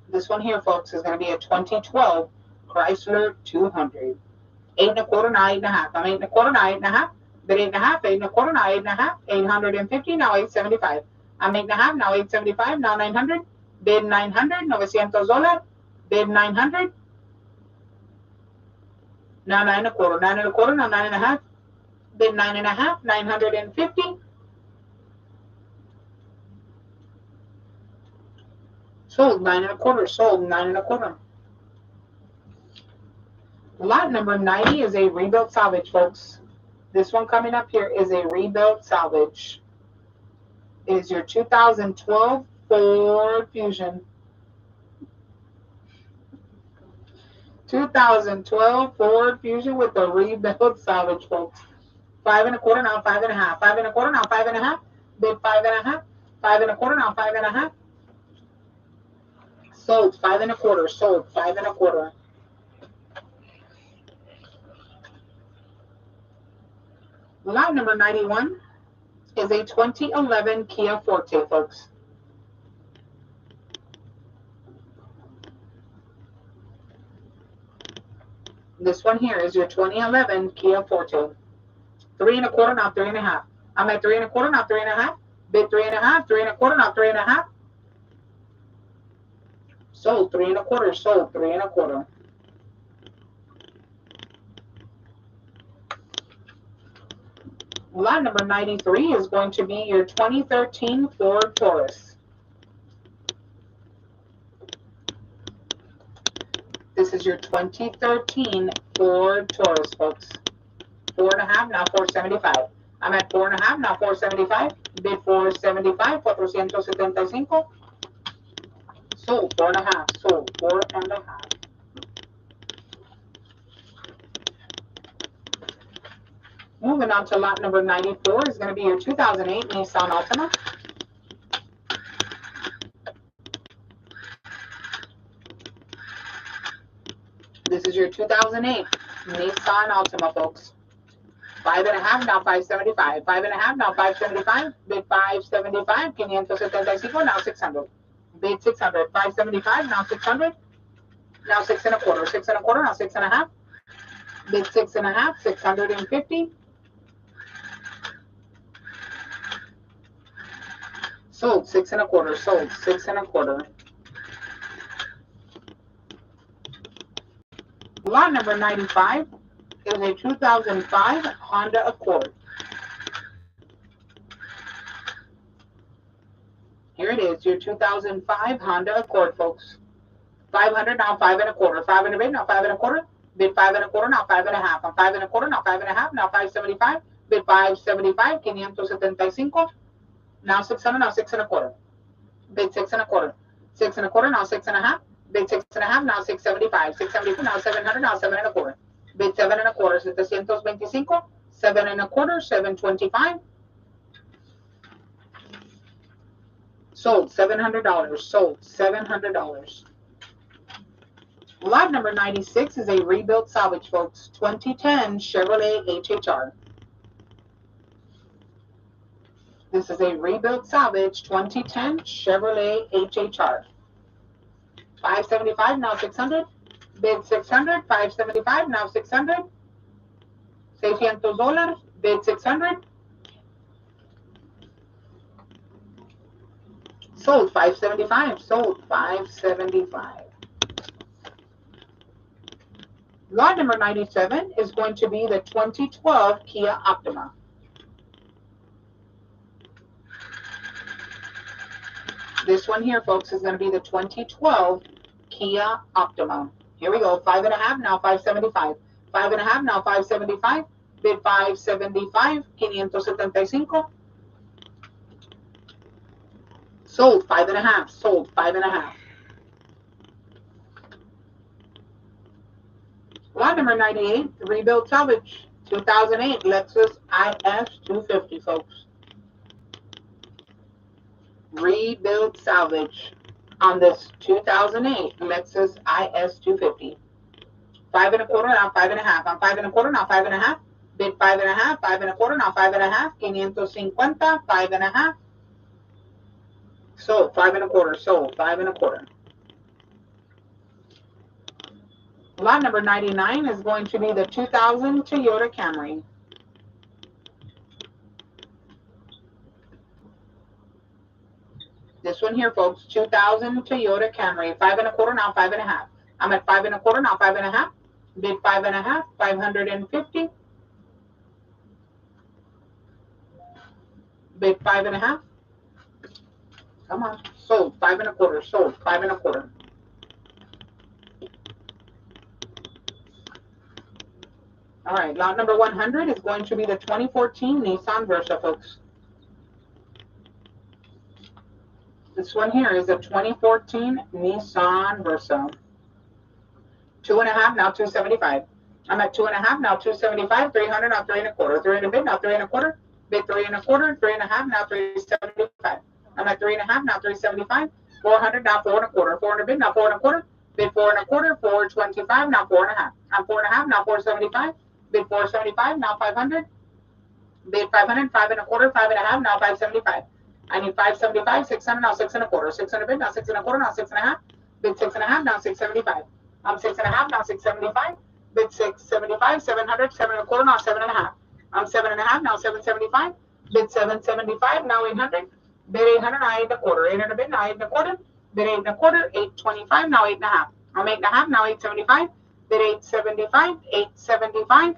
This one here, folks, is going to be a 2012 Chrysler 200. 8.25 now 8.5. I'm 8.25 now 8.5. Bid 8.5. 8.25 now 8.5. 850 now 875. I'm 8.5 now 875. Now 900. Bid 900. $900. Bid 900. Now 9.25. 9.25 now 9.5. Bid 9.5. 950. Sold 9.25. Sold 9.25. Lot number 90 is a rebuilt salvage, folks. This one coming up here is a rebuilt salvage. It is your 2012 Ford Fusion. 2012 Ford Fusion with the rebuilt salvage, folks. 5.25 now 5.5. 5.25 now 5.5. Bid 5.5. 5.25 now 5.5. Sold 5.25. Sold 5.25. Lot number 91 is a 2011 Kia Forte, folks. This one here is your 2011 Kia Forte. 3.25 now 3.5. I'm at 3.25 now 3.5. Bid 3.5. 3.25 now 3.5. Sold 3.25. Sold 3.25. Lot number 93 is going to be your 2013 Ford Taurus. This is your 2013 Ford Taurus, folks. 4.5 now 475. I'm at 4.5 now 475. Bid 475. 475. Sold 4.5. Sold 4.5. Moving on to lot number 94 is going to be your 2008 Nissan Altima. This is your 2008 Nissan Altima, folks. 5.5 now 575. 5.5 now 575. Bid 575. 575 now 600. Bid 600. 575 now 600. Now 6.25. 6.25 now 6.5. Bid 6.5. 650. Sold 6.25. Sold 6.25. Lot number 95 is a 2005 Honda Accord. Here it is, your 2005 Honda Accord, folks. 500, now 5 1/4. 5 and a bid, now 5 1/4. Bid 5 1/4, now 5 1/2. I'm 5 1/4, now 5 1/2, now 575. Bid 575, 575. Now 600, now 6 1/4. Bid 6 1/4. 6 1/4, now 6 1/2. Bid 6 1/2, now 675. 675, now 700, now 7 1/4. Bid 7 1/4, 725. 7 1/4, 725. Sold $700. Sold $700. Lot number 96 is a rebuilt salvage, folks. 2010 Chevrolet HHR. This is a rebuilt salvage 2010 Chevrolet HHR. 575, now 600. Bid 600. 575, now 600. $600. Bid 600. Sold 575. Sold 575. Lot number 97 is going to be the 2012 Kia Optima. This one here, folks, is going to be the 2012 Kia Optima. Here we go. 5 1/2, now 575. 5 1/2, now 575. Bid 575. 575. Sold 5 1/2. Sold 5 1/2. Lot number 98, rebuilt salvage, 2008 Lexus IS 250, folks. Rebuilt salvage on this 2008 Lexus IS 250. 5 1/4, now 5 1/2. I'm 5 1/4, now 5 1/2. Bid 5 1/2. 5 1/4, now 5 1/2. 550. 5 1/2. Sold 5 1/4. Sold 5 1/4. Lot number 99 is going to be the 2000 Toyota Camry. This one here, folks, 2000 Toyota Camry. 5 1/4, now 5 1/2. I'm at 5 1/4, now 5 1/2. Bid 5 1/2. 550. Bid 5 1/2. Come on. Sold 5 1/4. Sold 5 1/4. All right, lot number 100 is going to be the 2014 Nissan Versa, folks. This one here is a 2014 Nissan Versa. 2 1/2, now 275. I'm at 2 1/2, now 275. 300, now 3 1/4. 3 bid, now 3 1/4. Bid 3 1/4. 3 1/2, now 375. I'm at 3 1/2, now 375. 400, now 4 1/4. 400 bid, now 4 1/4. Bid 4 1/4. 425, now 4 1/2. I'm 4 1/2, now 475. Bid 475, now 500. Bid 500, 5 1/4, 5 1/2, now 575. I need 575, 600, now 6 1/4. 600 bid, now 6 1/4, now 6 1/2. Bid 6 1/2, now 675. I'm 6 1/2, now 675. Bid 675, 700, 7 1/4, now 7 1/2. I'm 7 1/2, now 775. Bid 775, now 800. Bid 800, now 8 1/4. 800 bid, now 8 1/4. Bid 8 1/4, 825, now 8 1/2. I'm 8 1/2, now 875. Bid 875, 875.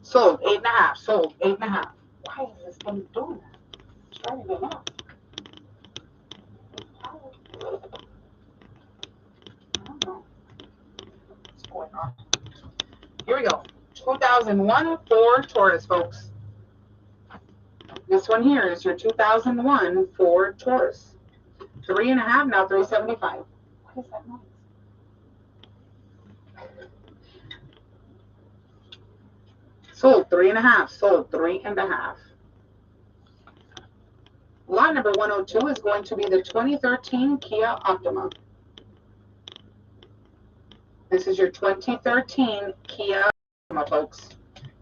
Sold 8 1/2. Sold 8 1/2. Why is this thing doing that? It's trying to get up. I don't know what's going on. Here we go. 2001 Ford Taurus, folks. This one here is your 2001 Ford Taurus. 3 1/2, now 375. What is that noise? Sold 3 1/2. Sold 3 1/2. Lot number 102 is going to be the 2013 Kia Optima. This is your 2013 Kia Optima, folks.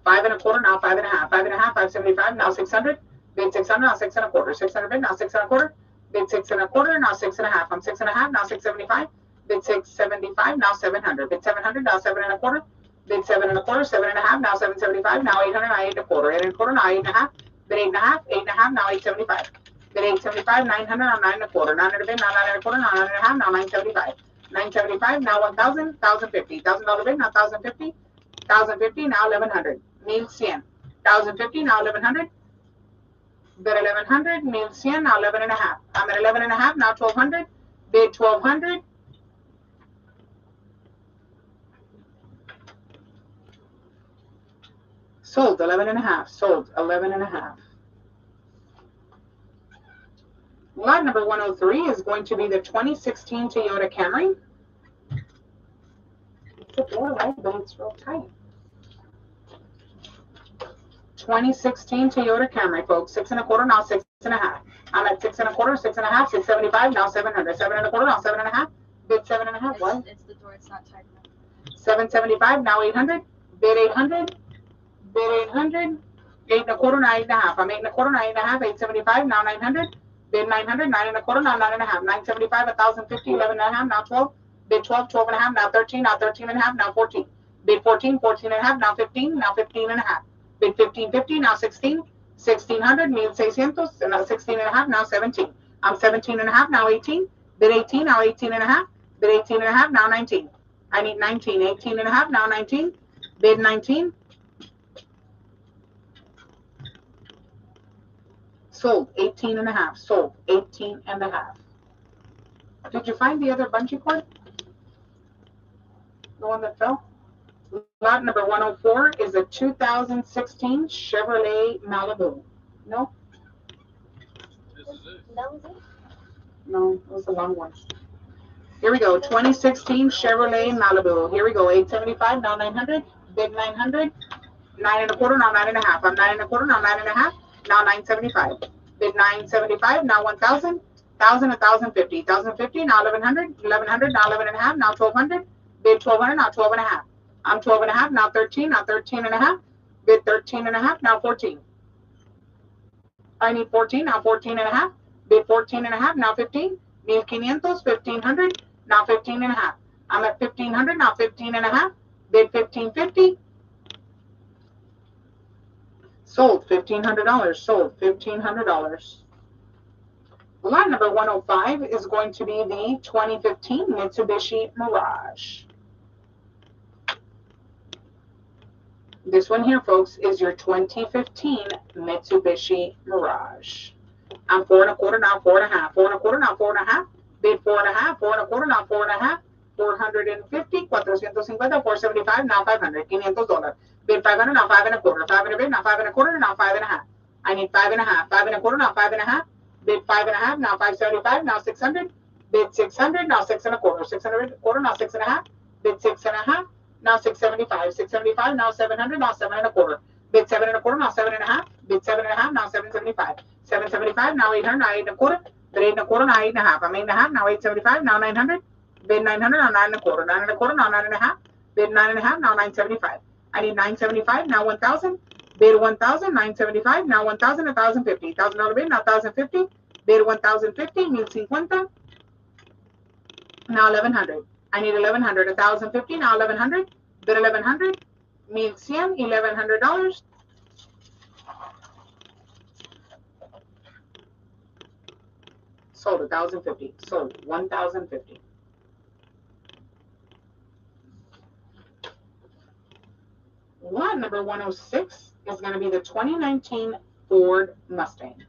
5 1/4, now 5 1/2. 5 1/2, 575, now 600. Bid 600, now 6 1/4. 600 bid, now 6 1/4. Bid 6 1/4, now 6 1/2. I'm 6 1/2, now 675. Bid 675, now 700. Bid 700, now 7 1/4. Bid 7 1/4, 7 1/2, now 775. Now 800, now 8 1/4. 8 1/4, now 8 1/2. Bid 8 1/2, 8 1/2, now 875. Bid 875, 900, now 9 1/4. 900 bid, now 9 1/4, now 9 1/2, now 975. 975, now 1,000, 1,050. $1,000 bid, now 1,050. 1,050, now 1,100. 1,100. 1,050, now 1,100. Bid 1,100, 1,100, now 11 and a half. I'm at 11 and a half, now 1,200. Bid 1,200. Sold 11 and a half. Sold 11 and a half. Lot number 103 is going to be the 2016 Toyota Camry. It's a door, right? But it's real tight. 2016 Toyota Camry, folks. 6 1/4, now 6 1/2. I'm at 6 1/4, 6 1/2, 675, now 700. 7 1/4, now 7 1/2. Bid 7 1/2. What? It's the door. It's not tight enough. 775, now 800. Bid 800. Bid 800. 8 1/4, now 8 1/2. I'm 8 1/4, now 8 1/2. 875, now 900. Bid 900. 9 1/4, now 9 1/2. 975, 1,050. 11 1/2, now 12. Bid 12. 12 1/2, now 13. Now 13 1/2, now 14. Bid 14. 14 1/2, now 15. Now 15 1/2. Bid 1550, now 16. 1,600, 1,600, now 16 1/2, now 17. I'm 17 1/2, now 18. Bid 18, now 18 1/2. Bid 18 1/2, now 19. I need 19. 18 1/2, now 19. Bid 19. Sold 18 1/2. Sold 18 1/2. Did you find the other bungee cord? The one that fell? Lot number 104 is a 2016 Chevrolet Malibu. No? This is it. That was it. No, it was a long one. Here we go. 2016 Chevrolet Malibu. Here we go. 875, now 900. Bid 900. 9 1/4, now 9 1/2. I'm 9 1/4, now 9 1/2. Now 975. Bid 975, now 1,000. 1,000, 1,050. 1,050, now 1,100. 1,100, now 11 1/2. Now 1,200. Bid 1,200, now 12 1/2. I'm 12 1/2, now 13. Now 13 1/2. Bid 13 1/2, now 14. I need 14, now 14 1/2. Bid 14 1/2, now 15. 1,500, 1,500, now 15 1/2. I'm at 1,500, now 15 1/2. Bid 1,550. Sold $1,500. Sold $1,500. Lot number 105 is going to be the 2015 Mitsubishi Mirage. This one here, folks, is your 2015 Mitsubishi Mirage. I'm 4 1/4, now 4 1/2. 4 1/4, now 4 1/2. Bid 4 1/2. 4 1/4, now 4 1/2. 450, 450, 475, now 500. $500. Bid 500, now 5 1/4. 5 bid, now 5 1/4, now 5 1/2. I need 5 1/2. 5 1/4, now 5 1/2. Bid 5 1/2, now 575, now 600. Bid 600, now 6 1/4. 6 1/4, now 6 1/2. Bid 6 1/2, now 675. 675, now 700, now 7 1/4. Bid 7 1/4, now 7 1/2. Bid 7 1/2, now 775. 775, now 800, now 8 1/4. Bid 8 1/4, now 8 1/2. I'm 8 1/2, now 875, now 900. Bid 900, now 9 1/4. 9 1/4, now 9 1/2. Bid 9 1/2, now 975. I need 975, now 1,000. Bid 1,000, 975, now 1,000, 1,050. $1,000 bid, now 1,050. Bid 1,050, 1,050. Now 1,100. I need 1,100. 1,050, now 1,100. Bid 1,100. 1,100, $1,100. Sold 1,050. Sold 1,050. Lot number 106 is going to be the 2019 Ford Mustang.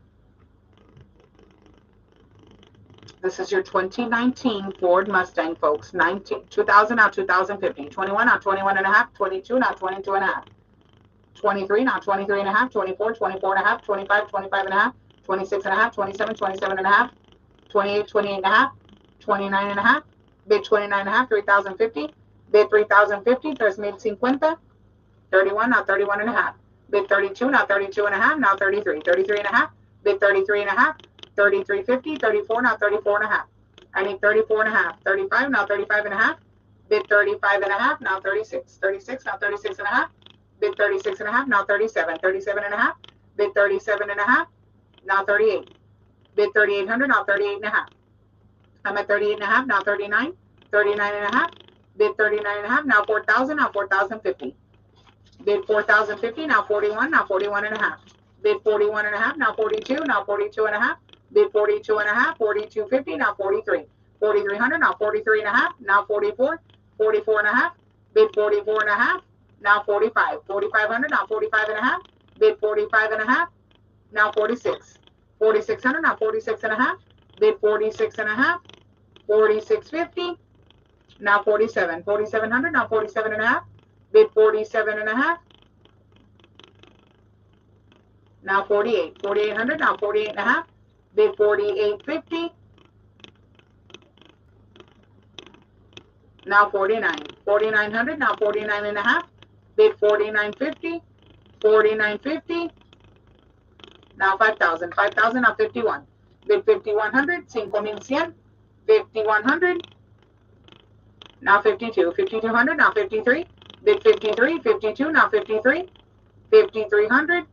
This is your 2019 Ford Mustang, folks. 2000 now 2050. 21 now 21 and a half. 22 now 22 and a half. 23 now 23 and a half. 24, 24 and a half. 25, 25 and a half. 26 and a half. 27, 27 and a half. 28, 28 and a half. 29 and a half. Bid 29 and a half. 3,050. Bid 3,050. 3,050. 31 now 31 and a half. Bid 32 now 32 and a half. Now 33. 33 and a half. Bid 33 and a half. 33.50. 34 now 34 and a half. I need 34 and a half. 35 now 35 and a half. Bid 35 and a half. Now 36. 36 now 36 and a half. Bid 36 and a half. Now 37. 37 and a half. Bid 37 and a half. Now 38. Bid 3,800. Now 38 and a half. I'm at 38 and a half. Now 39. 39 and a half. Bid 39 and a half. Now 4,000. Now 4,050. Bid 4,050. Now 41. Now 41 and a half. Bid 41 and a half. Now 42. Now 42 and a half. Bid 42 and a half. 42.50. Now 43. 4,300, now 43 and a half, now 44, 44 and a half, bid 44 and a half, now 45, 4,500, now 45 and a half, bid 45 and a half, now 46, 4,600, now 46 and a half, bid 46 and a half, 46.50, now 47, 4,700, now 47 and a half, bid 47 and a half, now 48, 4,800, now 48 and a half, bid 48.50, now 49, 4,900, now 49 and a half, bid 49.50, 49.50, now 5,000, 5,000, now 51, bid 5,100, 5,100, 5,100, now 52, 5,200, now 53, bid 53, 52, now 53, 5,300,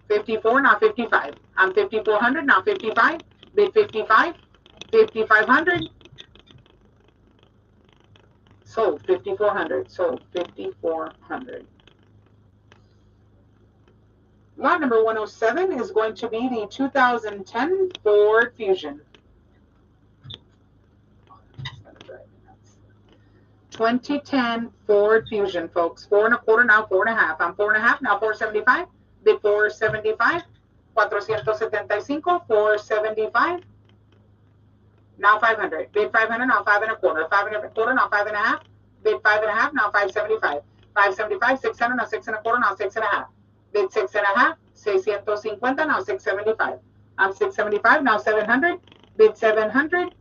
54, now 55, I'm 5,400, now 55, bid 55, 5,500, sold 5,400, sold 5,400. Lot number 107 is going to be the 2010 Ford Fusion. 2010 Ford Fusion, folks. 4 1/4, now 4 1/2. I'm 4 1/2, now 475. Bid 475. 475, 475. Now 500. Bid 500, now 5 1/4. 5 1/4, now 5 1/2. Bid 5 1/2, now 575. 575, 600, now 6 1/4, now 6 1/2. Bid 6 1/2. 650, now 675. I'm 675, now 700. Bid 700.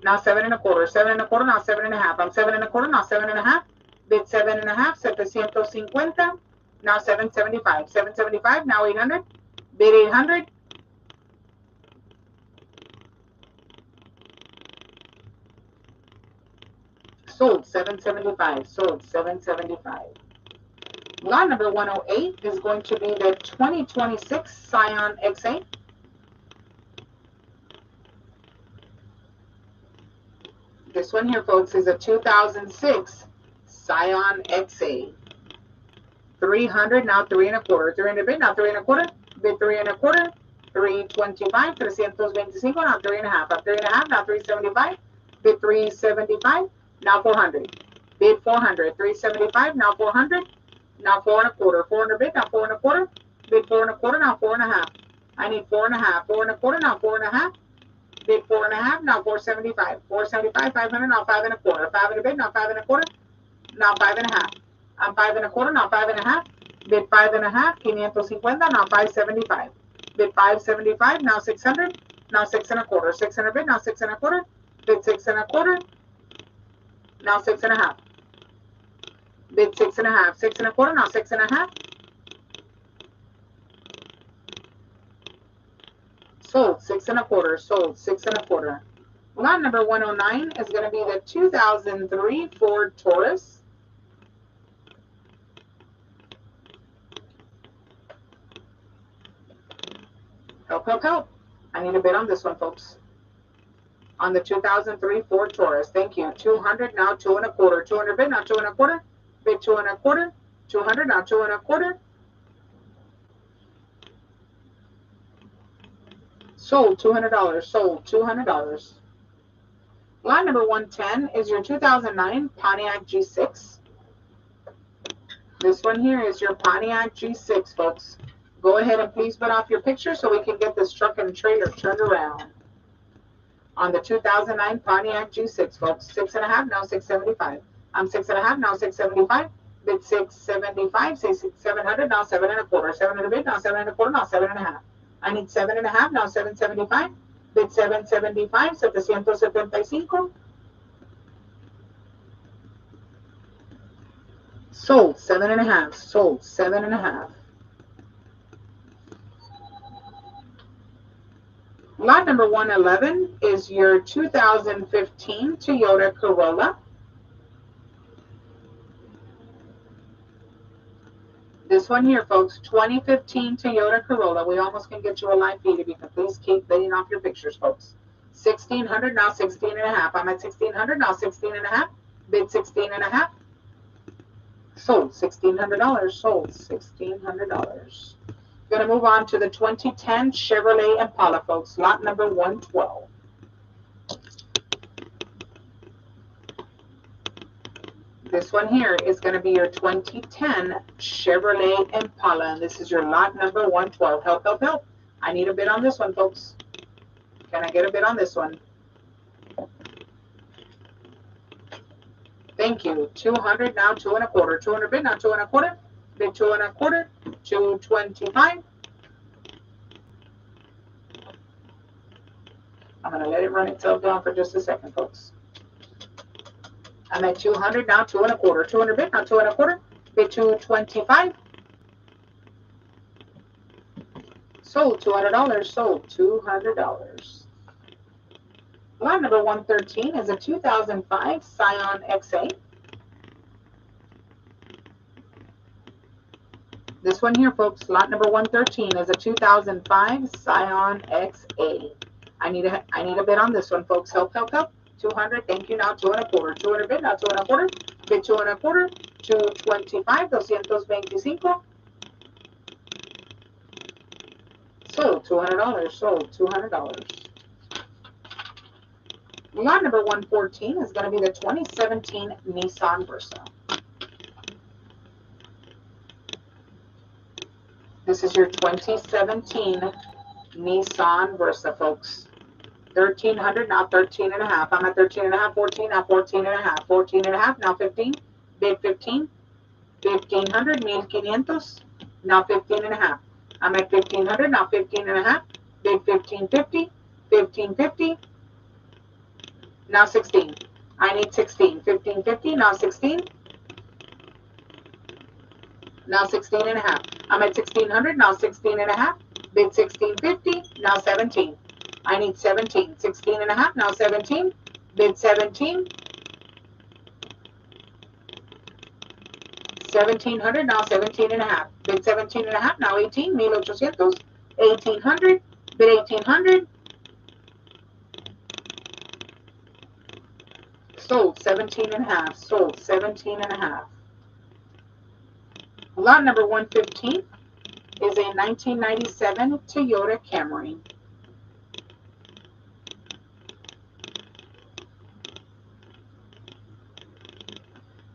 Now 7 1/4, 7 1/4, now 7 1/2. I'm 7 1/4, now 7 1/2. Bid 7 1/2, 750. Now 775, 775, now 800. Bid 800. Sold 775, sold 775. Lot number 108 is going to be the 2026 Scion XA. This one here, folks, is a 2006 Scion XA. 300, now 3 1/4. 300 bid, now 3 1/4. Bid 3 1/4. 325, 325, now 3 1/2. Up 3 1/2, now 375. Bid 375, now 400. Bid 400. 375, now 400. Now 4 1/4. 400 bid, now 4 1/4. Bid 4 1/4, now 4 1/2. I need 4 1/2. 4 1/4, now 4 1/2. Bid 4 1/2, now 475. 475, 500, now 5 1/4. 500 bid, now 5 1/4. Now 5 1/2. I'm 5 1/4, now 5 1/2. Bid 5 1/2. 550, now 575. Bid 575, now 600. Now 6 1/4. 600 bid, now 6 1/4. Bid 6 1/4. Now 6 1/2. Bid 6 1/2. 6 1/4, now 6 1/2. Sold 6 1/4, sold 6 1/4. Lot number 109 is going to be the 2003 Ford Taurus. Help, help, help. I need a bid on this one, folks. On the 2003 Ford Taurus. Thank you. 200, now 2 1/4. 200 bid, now 2 1/4. Bid 2 1/4. 200, now 2 1/4. Sold $200. Sold $200. Lot number 110 is your 2009 Pontiac G6. This one here is your Pontiac G6, folks. Go ahead and please put off your picture so we can get this truck and trailer turned around. On the 2009 Pontiac G6, folks. 6 1/2, now 675. I'm 6 1/2, now 675. Bid 675, say 700, now 7 1/4. 700 bid, now 7 1/4, now 7 1/2. I need 7 1/2, now 775. Bid 775, 775. Sold 7 1/2, sold 7 1/2. Lot number 111 is your 2015 Toyota Corolla. This one here, folks, 2015 Toyota Corolla. We almost can get you a live feed if you can please keep bidding off your pictures, folks. 1,600, now 16 1/2. I'm at 1,600, now 16 1/2. Bid 16 1/2. Sold $1,600. Sold $1,600. Gonna move on to the 2010 Chevrolet Impala, folks. Lot number 112. This one here is going to be your 2010 Chevrolet Impala, and this is your lot number 112. Help, help, help. I need a bid on this one, folks. Can I get a bid on this one? Thank you. 200, now 2 1/4. 200 bid, now 2 1/4. Bid 2 1/4. 225. I'm going to let it run itself down for just a second, folks. I'm at 200, now 2 1/4. 200 bid, now 2 1/4. Bid 225. Sold $200. Sold $200. Lot number 113 is a 2005 Scion XA. This one here, folks, lot number 113 is a 2005 Scion XA. I need a bid on this one, folks. Help, help, help. 200, thank you. Now 2 1/4. 200 bid, now 2 1/4. Bid 2 1/4. 225, 225. Sold $200. Sold $200. Lot number 114 is going to be the 2017 Nissan Versa. This is your 2017 Nissan Versa, folks. 1,300, now 13 and a half. I'm at 13 and a half, 14, now 14 and a half. 14 and a half, now 15. Bid 15. 1,500, 1,500, now 15 and a half. I'm at 1,500, now 15 and a half. Bid 1,550. 1,550. Now 16. I need 16. 1,550, now 16. Now 16 and a half. I'm at 1,600, now 16 and a half. Bid 1,650, now 17. I need 17. 16 and a half, now 17. Bid 17. 1,700, now 17 and a half. Bid 17 and a half, now 18. 1,800. 1,800. Bid 1,800. Sold 17 and a half. Sold 17 and a half. Lot number 115 is a 1997 Toyota Camry.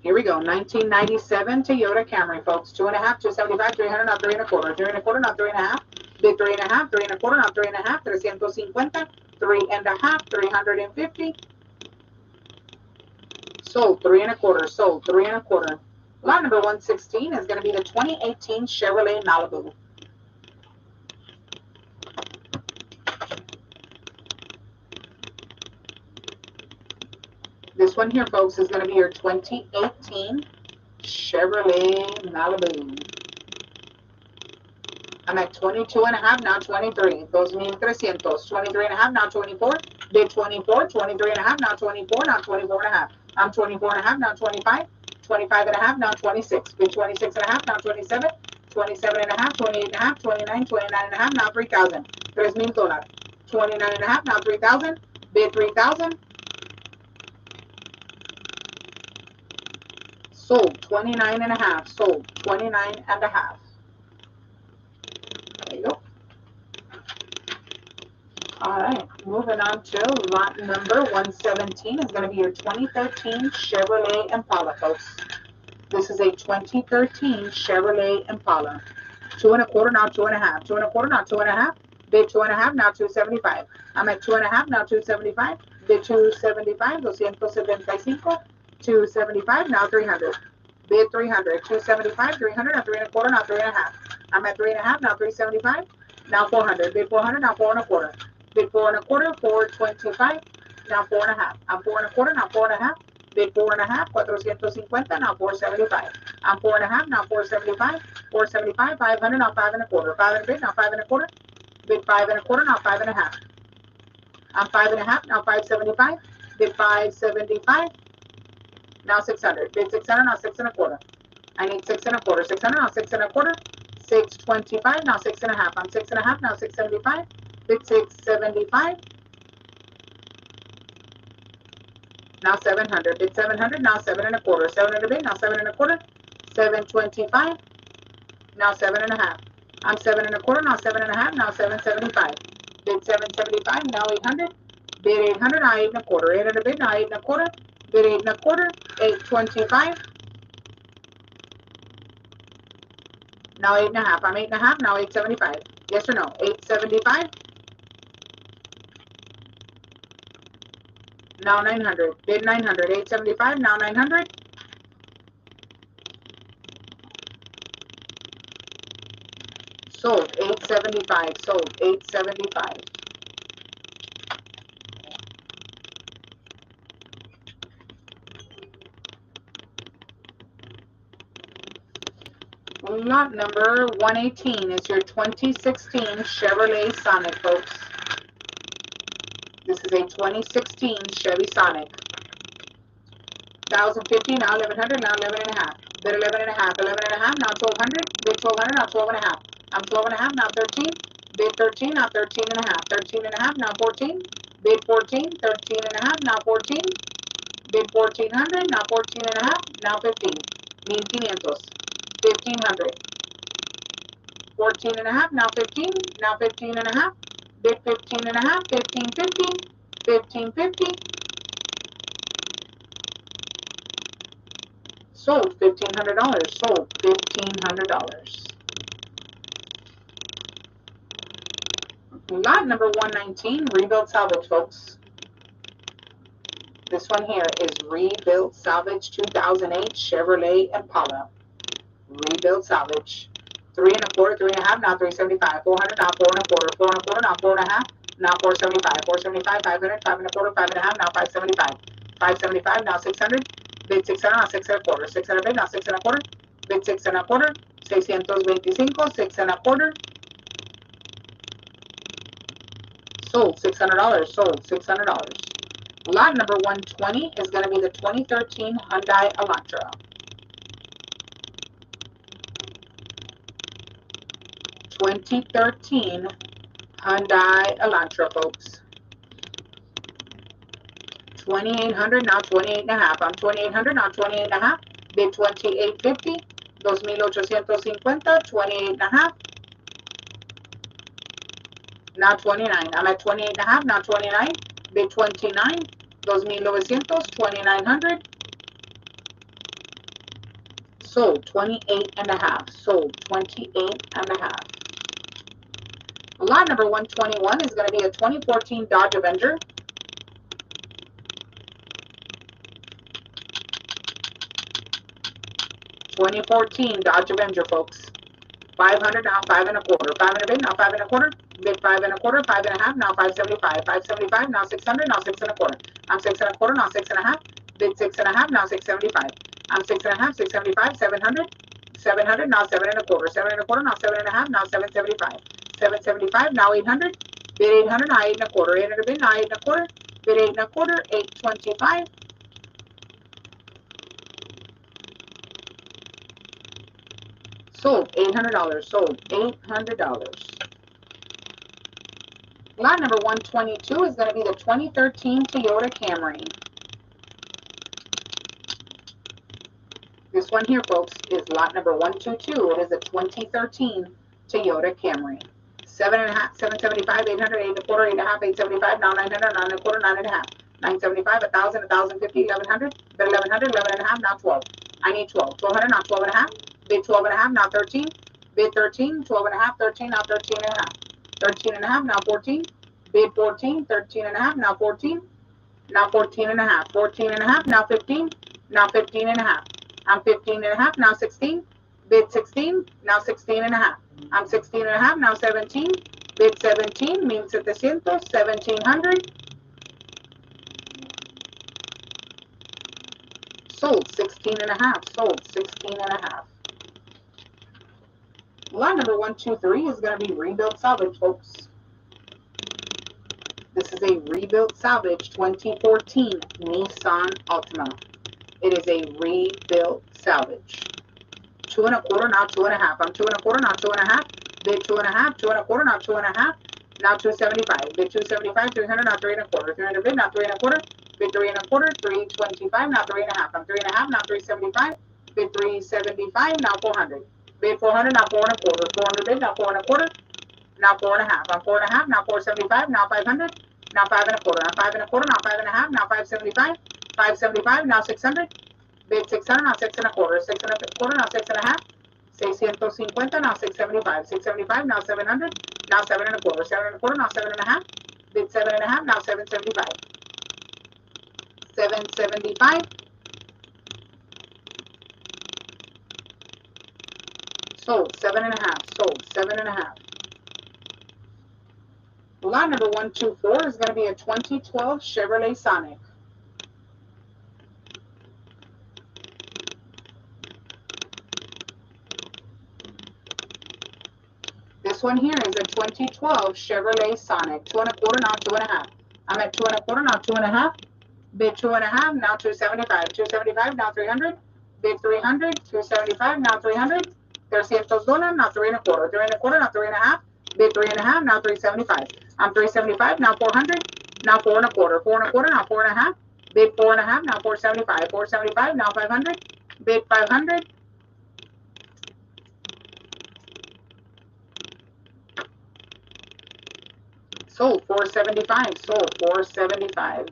Here we go. 1997 Toyota Camry, folks. 2 and a half, 275, 300, not 3 1/4. 3 1/4, not 3 and a half. Bid 3 and a half, 3 1/4, not 3 and a half. 350, 3 and a half, 350. Sold 3 1/4. Sold 3 1/4. Lot number 116 is going to be the 2018 Chevrolet Malibu. This one here, folks, is going to be your 2018 Chevrolet Malibu. I'm at 22 and a half, now 23. 2,300. 23 and a half, now 24. Bid 24. 23 and a half, now 24. Now 24 and a half. I'm 24 and a half, now 25. 25 and a half, now 26. Bid 26 and a half, now 27. 27 and a half, 28 and a half, 29. 29 and a half, now 3,000. $3,000. 29 and a half, now 3,000. Bid 3,000. Sold 29 and a half. Sold 29 and a half. There you go. All right, moving on to lot number 117 is going to be your 2013 Chevrolet Impala, folks. This is a 2013 Chevrolet Impala. 2 1/4, now 2 and a half. 2 1/4, now 2 and a half. Bid 2 and a half, now 275. I'm at 2 and a half, now 275. Bid 275, 275. 275, now 300. Bid 300. 275, 300, now 3 1/4, now 3 and a half. I'm at 3 and a half, now 375. Now 400. Bid 400, now 4 1/4. Bid 4 1/4, 425. Now 4 and a half. I'm 4 1/4, now 4 and a half. Bid 4 and a half, 450. Now 475. I'm 4 and a half, now 475. 475, 500, now 5 1/4. 500 bid, now 5 1/4. Bid 5 1/4, now 5 and a half. I'm 5 and a half, now 575. Bid 575. Now 600. Bid 600, now 6 1/4. I need 6 1/4. 600, now 6 1/4. 625, now 6 and a half. I'm 6 and a half, now 675. Bid 675. Now 700. Bid 700, now 7 1/4. 700 bid, now 7 1/4. 725. Now 7 and a half. I'm 7 1/4, now 7 1/2, now 775. Bid 775, now 800. Bid 800, now 8 1/4. 8 a bid, now 8 1/4. Bid 8 1/4, 825. Now 8 1/2. I'm 8 1/2, now 875. Yes or no? 875. Now 900. Bid 900. 875, now 900. Sold 875. Sold 875. Lot number 118 is your 2016 Chevrolet Sonic, folks. This is a 2016 Chevy Sonic. 1,050, now 1,100, now 11 1/2. Bid 11 1/2, 11 1/2, now 1,200. Bid 1,200, now 12 1/2. I'm 12 1/2, now 13. Bid 13, now 13 1/2. 13 1/2, now 14. Bid 14, 13 1/2, now 14. Bid 1,400, now 14 1/2, now 15. 1,500. 1,500. 14 1/2, now 15, now 15 1/2. Bid 15 1/2, 1550. 1550. Sold $1,500. Sold $1,500. Lot number 119, rebuild salvage, folks. This one here is rebuild salvage 2008 Chevrolet Impala. Rebuild salvage. 3 1/4, 3 1/2, now 375. 400, now 4 1/4. 4 1/4, now 4 1/2, now 475. 475, 500, 5 1/4, 5 1/2, now 575. 575, now 600. Bid 600, now 6 1/4. 600 bid, now 6 1/4. Bid 6 1/4. 625, 6 1/4. Sold $600. Sold $600. Lot number 120 is going to be the 2013 Hyundai Elantra. 2013 Hyundai Elantra, folks. 2,800, now 28 1/2. I'm 2,800, now 28 1/2. Bid 2,850. 2,850. 28 1/2. Now 29. I'm at 28 1/2, now 29. Bid 29. 2,900. 2,900. Sold 28 1/2. Sold 28 1/2. Lot number 121 is going to be a 2014 Dodge Avenger. 2014 Dodge Avenger, folks. 500, now 5 1/4. 500 bid, now 5 1/4. Bid 5 1/4. 5 1/2, now 575. 575, now 600, now 6 1/4. I'm 6 1/4, now 6 1/2. Bid 6 1/2, now 675. I'm 6 1/2, 675. 700. 700, now 7 1/4. 7 1/4, now 7 1/2, now 775. 775, now 800. Bid 800, now 8 1/4. 800 bid, now 8 1/4. Bid 8 1/4. 825. Sold $800. Sold $800. Lot number 122 is going to be the 2013 Toyota Camry. This one here, folks, is lot number 122. It is a 2013 Toyota Camry. 7 1/2, 775, 800, 8 1/4, 8 1/2, 875, now 900, 9 1/4, 9 1/2, 975, 1,000, 1,050, 1,100, bid 1,100, 11 1/2, now 12. I need 12. 1,200, now 12 1/2. Bid 12 1/2, now 13. Bid 13, 12 1/2, 13, now 13 1/2. 13 1/2, now 14. Bid 14, 13 1/2, now 14. Now 14 1/2. 14 1/2, now 15. Now 15 1/2. I'm 15 1/2, now 16. Bid 16, now 16 1/2. I'm 16 1/2, now 17. Bid 17, 1,700, 1,700. Sold 16 1/2. Sold 16 1/2. Lot number 123 is going to be rebuilt salvage, folks. This is a rebuilt salvage 2014 Nissan Altima. It is a rebuilt salvage. 2 1/4, now 2 1/2. I'm 2 1/4, now 2 1/2. Bid 2 1/2, 2 1/4, now 2 1/2. Now 275. Bid 275, 300, now 3 1/4. 300 bid, now 3 1/4. Bid 3 1/4, 325, now 3 1/2. I'm 3 1/2, now 375. Bid 375, now 400. Bid 400, now 4 and a quarter. 400 bid, now 4 and a quarter. Now 4 and a half. I'm 4 and a half, now 475, now 500. Now 5 and a quarter. I'm 5 and a quarter, now 5 and a half, now 575. 575, now 600. Bid 600, now 6 and a quarter. 6 and a quarter, now 6 and a half. 650, now 675. 675, now 700. Now 7 and a quarter. 7 and a quarter, now 7 and a half. Bid 7 and a half, now 775. 775. Sold. 7 and a half. Sold. 7 and a half. Lot number 124 is going to be a 2012 Chevrolet Sonic. This one here is a 2012 Chevrolet Sonic. 2 and a quarter, now 2 and a half. I'm at 2 and a quarter, now 2 and a half. Bid 2 and a half, now 275. 275, now 300. Bid 300. 275, now 300. $300, now 3 and a quarter. 3 and a quarter, now 3 and a half. Bid 3 and a half, now 375. I'm 375, now 400. Now 4 and a quarter. 4 and a quarter, now 4 and a half. Bid 4 and a half, now 475. 475, now 500. Bid 500. Sold. 475. Sold. 475.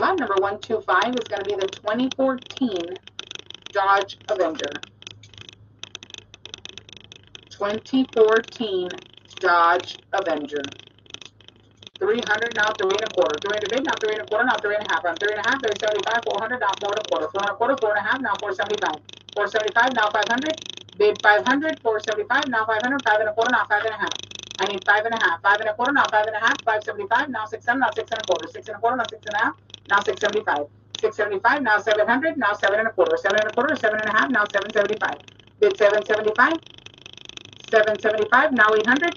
Lot number 125 is going to be the 2014 Dodge Avenger. 2014 Dodge Avenger. 300, now 3 and a quarter. 300 bid, now 3 and a quarter, now 3 and a half. I'm 3 and a half, 375, 400, now 4 and a quarter. 4 and a quarter, 4 and a half, now 475. 475, now 500. Bid 500, 475, now 500, 5 and a quarter, now 5 and a half. I need 5 and a half. 5 and a quarter, now 5 and a half. 575, now 600, now 6 and a quarter. 6 and a quarter, now 6 and a half. Now 675. 675, now 700, now 7 and a quarter. 7 and a quarter, 7 and a half, now 775. Bid 775. 775, now 800.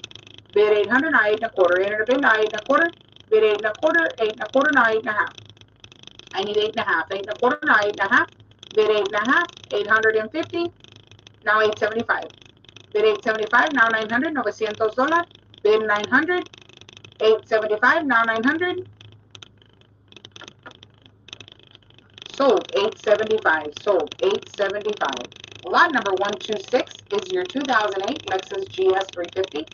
Bid 800, now 8 and a quarter. 800 bid, now 8 and a quarter. Bid 8 and a quarter, 8 and a quarter, now 8 and a half. I need 8 and a half. 8 and a quarter, now 8 and a half. Bid 8 and a half. 850, now 875. Bid 875, now 900, $900. Bid 900. 875, now 900. Sold. 875. Sold. 875. Lot number 126 is your 2008 Lexus GS 350.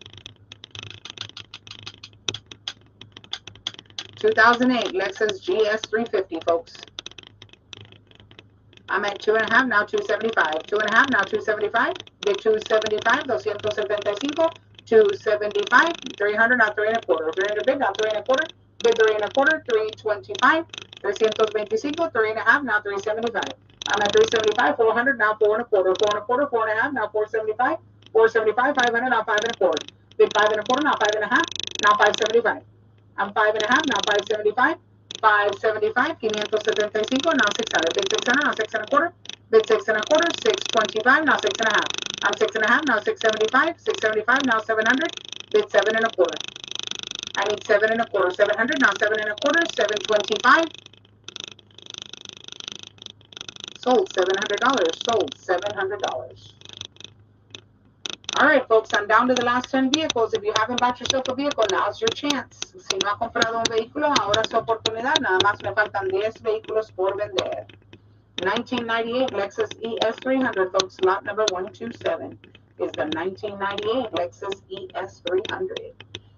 2008 Lexus GS 350, folks. I'm at 2 and a half, now 275. 2 and a half, now 275. Bid 275, 275. 275, 300, now 3 and a quarter. 300 bid, now 3 and a quarter. Bid 3 and a quarter, 325. 325, 3 and a half, now 375. I'm at 375, 400, now 4 and a quarter. 4 and a quarter, 4 and a half, now 475. 475, 500, now 5 and a quarter. Bid 5 and a quarter, now 5 and a half, now 575. I'm 5 and a half, now 575. 575, 575, now 600. Bid 600, now 6 and a quarter. Bid 6 and a quarter, 625, now 6 and a half. I'm 6 and a half, now 675. 675, now 700. Bid 7 and a quarter. I need 7 and a quarter. 700, now 7 and a quarter. 725. Sold. $700. Sold. $700. All right, folks, I'm down to the last 10 vehicles. If you haven't bought yourself a vehicle, now's your chance. Si no ha comprado un vehículo, ahora es su oportunidad. Nada más me faltan 10 vehículos por vender. 1998 Lexus ES300, folks. Lot number 127 is the 1998 Lexus ES300.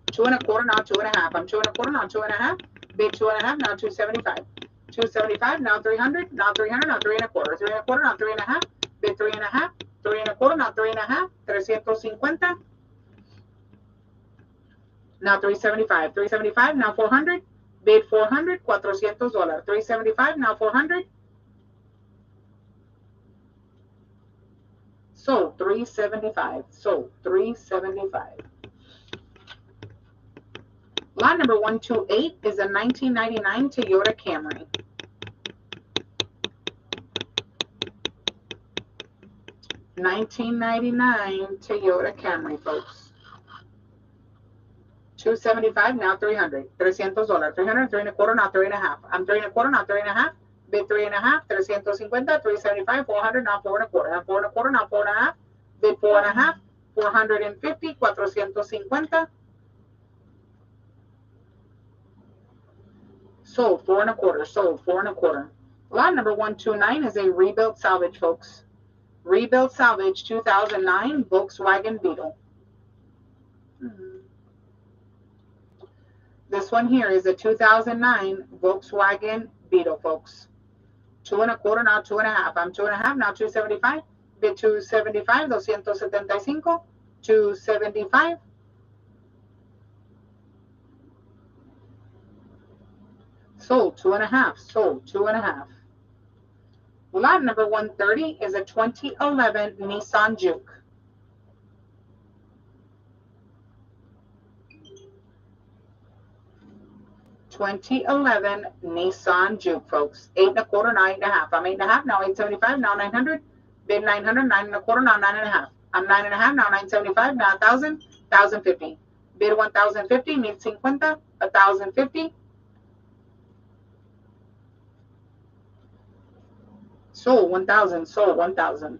2 and a quarter, now 2 and a half. I'm 2 and a quarter, now 2 and a half. Bid 2 and a half, now 275. 275, now 300. Now 300, now 3 and a quarter. 3 and a quarter, now 3 and a half. Bid 3 and a half. 3 and a quarter, now 3 and a half. 350. Now 375. 375, now 400. Bid 400, $400. 375, now 400. Sold. 375. Sold. 375. Lot number 128 is a 1999 Toyota Camry. 1999 Toyota Camry, folks. 275, now 300. $300. 300, 3 and a quarter, now 3 and a half. I'm 3 and a quarter, now 3 and a half. Bid 3 and a half. 350. 375, 400, now 4 and a quarter. I'm 4 and a quarter, now 4 and a half. Bid 4 and a half. 450. 450. Sold. 4 and a quarter. Sold. 4 and a quarter. Lot number 129 is a rebuilt salvage, folks. Rebuilt salvage 2009 Volkswagen Beetle. This one here is a 2009 Volkswagen Beetle, folks. 2 1/4, now 2 1/2. I'm 2 1/2, now 275. Bid 275, 275. 275. Sold 2 1/2. Sold 2 1/2. Lot number 130 is a 2011 Nissan Juke. (2011) Nissan Juke, folks. 8 1/4, now 8 1/2. I'm 8 1/2, now 875, now 900. Bid 900, 9 1/4, now 9 1/2. I'm 9 1/2, now 975, now 1,000, 1,050. Bid 1,050, 1,050, 1,050. Sold 1,000, sold 1,000.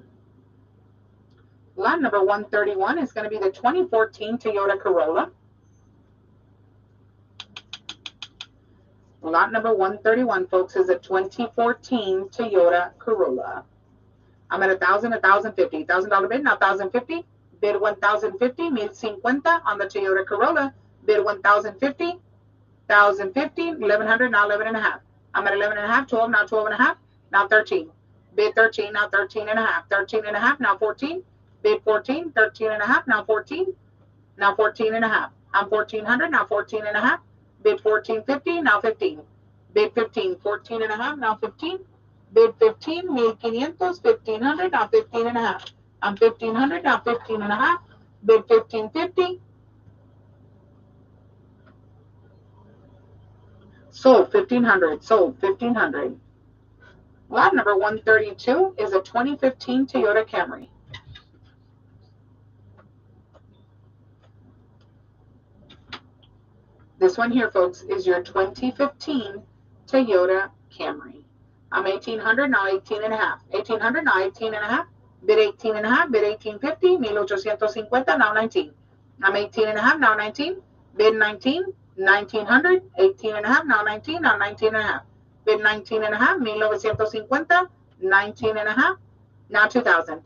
Lot number 131 is going to be the 2014 Toyota Corolla. Lot number 131, folks, is a 2014 Toyota Corolla. I'm at 1,000, 1,050. $1,000 bid, now 1,050. Bid 1,050, 1,050 on the Toyota Corolla. Bid 1,050, 1,050, 1,100, now 11 1/2. I'm at 11 1/2, 12, now 12 1/2, now 13. Bid 13, now 13 1/2. 13 1/2, now 14. Bid 14, 13 1/2, now 14. Now 14 1/2. I'm 1,400, now 14 1/2. Bid 1450, now 15. Bid 15, 14 1/2, now 15. Bid 15, 1,500, 1,500, now 15 1/2. I'm 1,500, now 15 1/2. Bid 1,550. Sold 1,500, sold 1,500. Lot number 132 is a 2015 Toyota Camry. This one here, folks, is your 2015 Toyota Camry. I'm 1,800, now 18 1/2. 1,800, now 18 1/2. Bid 18 1/2, bid 1,850, 1,850, now 19. I'm 18 1/2, now 19. Bid 19, 1,900, 18 1/2, now 19, now 19 1/2. Bid 19 1/2, 1,950, 19 1/2, now 2,000.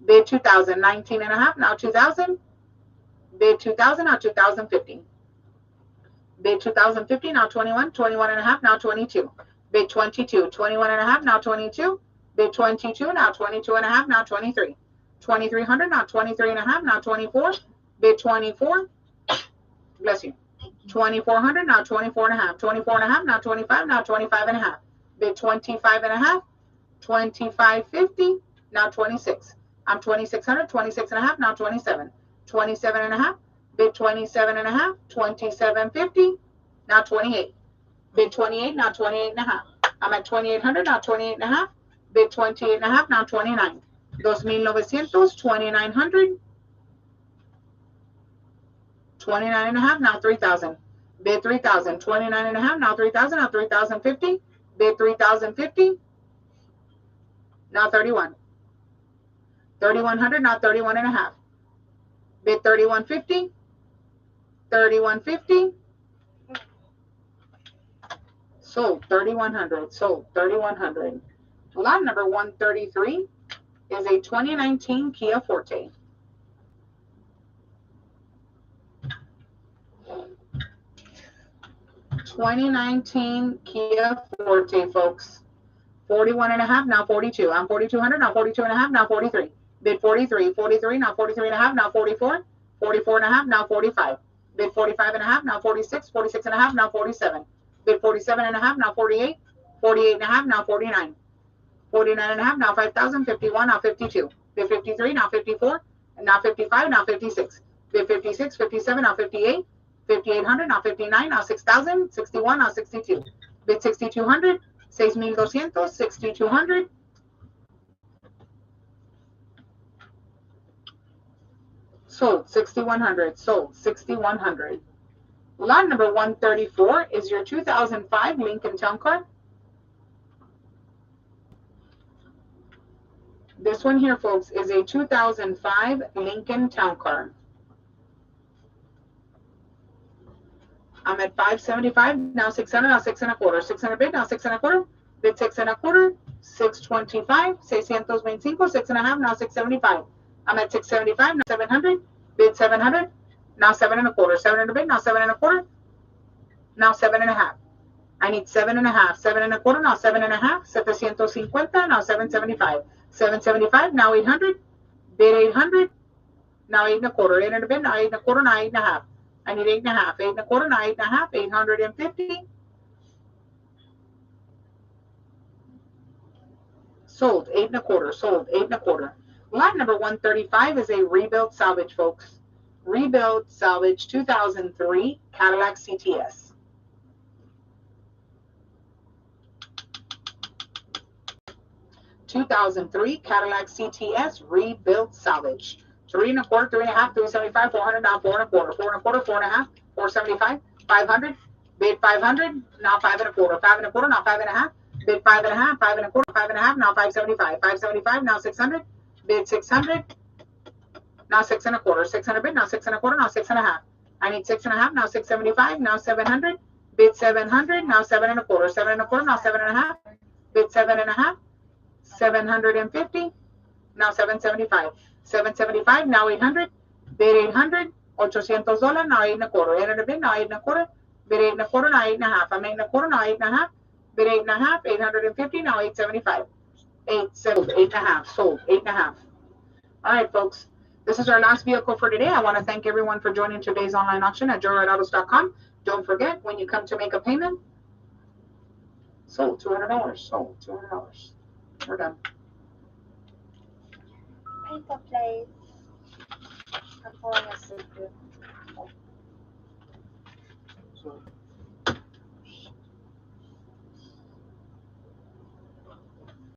Bid 2,000, 19 1/2, now 2,000. Bid 2,000, now 2,050. Bid 2,050, now 21, 21 1/2, now 22. Bid 22, 21 1/2, now 22. Bid 22, now 22 1/2, now 23. 2,300, now 23 1/2, now 24. Bid 24, bless you. 2,400, now 24 1/2. 24 1/2, now 25, now 25 1/2. Bid 25 1/2. 2550, now 26. I'm 2,600, 26 1/2, now 27. 27 1/2. Bid 27 1/2, 2750, now 28. Bid 28, now 28 1/2. I'm at 2,800, now 28 1/2. Bid 28 1/2, now 29. 2,900, 2,900. 29 1/2, now 3,000. Bid 3,000, 29 1/2, now 3,000, now 3,050. Bid 3,050, now 31. 3,100, now 31 1/2. Bid 3,150. 3,150. Sold 3,100. Sold 3,100. Lot number 133 is a 2019 Kia Forte. (2019) Kia Forte, folks. 41 1/2, now 42. I'm 4,200, now 42 1/2, now 43. Bid 43, 43, now 43 1/2, now 44. 44 1/2, now 45. Bid 45 1/2, now 46. 46 1/2, now 47. Bid 47 1/2, now 48. 48 1/2, now 49. 49 1/2, now 5,000. 51, now 52. Bid 53, now 54. Now 55, now 56. Bid 56, 57, now 58. 5,800, now 59, now 6,000. 61, now 62. Bid 6,200. 6,200. 6,200. Sold 6,100. Sold 6,100. Lot number 134 is your 2005 Lincoln Town Car. This one here, folks, is a 2005 Lincoln Town Car. I'm at 575, now 600, now 6 1/4. 600 bid, now 6 1/4. Bid 6 and a quarter, 625, 625, 6 and a half, now 675. I'm at 675, now 700, bid 700, now 7 and a quarter, 700 bid, now 7 and a quarter, now 7 and a half. I need 7 and a half, 7 and a quarter, now 7 and a half, 750, now 775, 775, now 800, bid 800, now 8 and a quarter, 8 and a bid, now 8 and a quarter, now 8 and a half. I need 8 and a half, 8 and a quarter, now 8 and a half, 850. Sold, 8 and a quarter, sold, 8 and a quarter. Lot number 135 is a rebuild salvage, folks. Rebuild salvage 2003 Cadillac CTS. Cadillac CTS rebuild salvage. 3 and a quarter, 3 and a half, 375, 400, now 4 and a quarter, 4 and a quarter, 4 and a half, 475, 500, bid 500, now 5 and a quarter, 5 and a quarter, now 5 and a half, bid 5 and a half, 5 and a quarter, 5 and a half, now 575, 575, now 600, bid 600, now 6 and a quarter, 600 bid, now 6 and a quarter, now 6 and a half. I need 6 and a half, now 675, now 700, bid 700, now 7 and a quarter, 7 and a quarter, now 7 and a half, bid 7 and a half, 750, now 775, 775, now 800, bid 800, $800, now 8 and a quarter, 800 bid, now 8 and a quarter, bid 8 and a quarter, now 8 and a half. I'm 8 and a quarter, now 8 and a half, bid 8 and a half, 850, now 875, 8 and a half, sold, 8 and a half. All right, folks. This is our last vehicle for today. I want to thank everyone for joining today's online auction at joyrideautos.com. Don't forget, when you come to make a payment, sold $200, sold $200. We're done. Paper plates. I'm falling asleep. So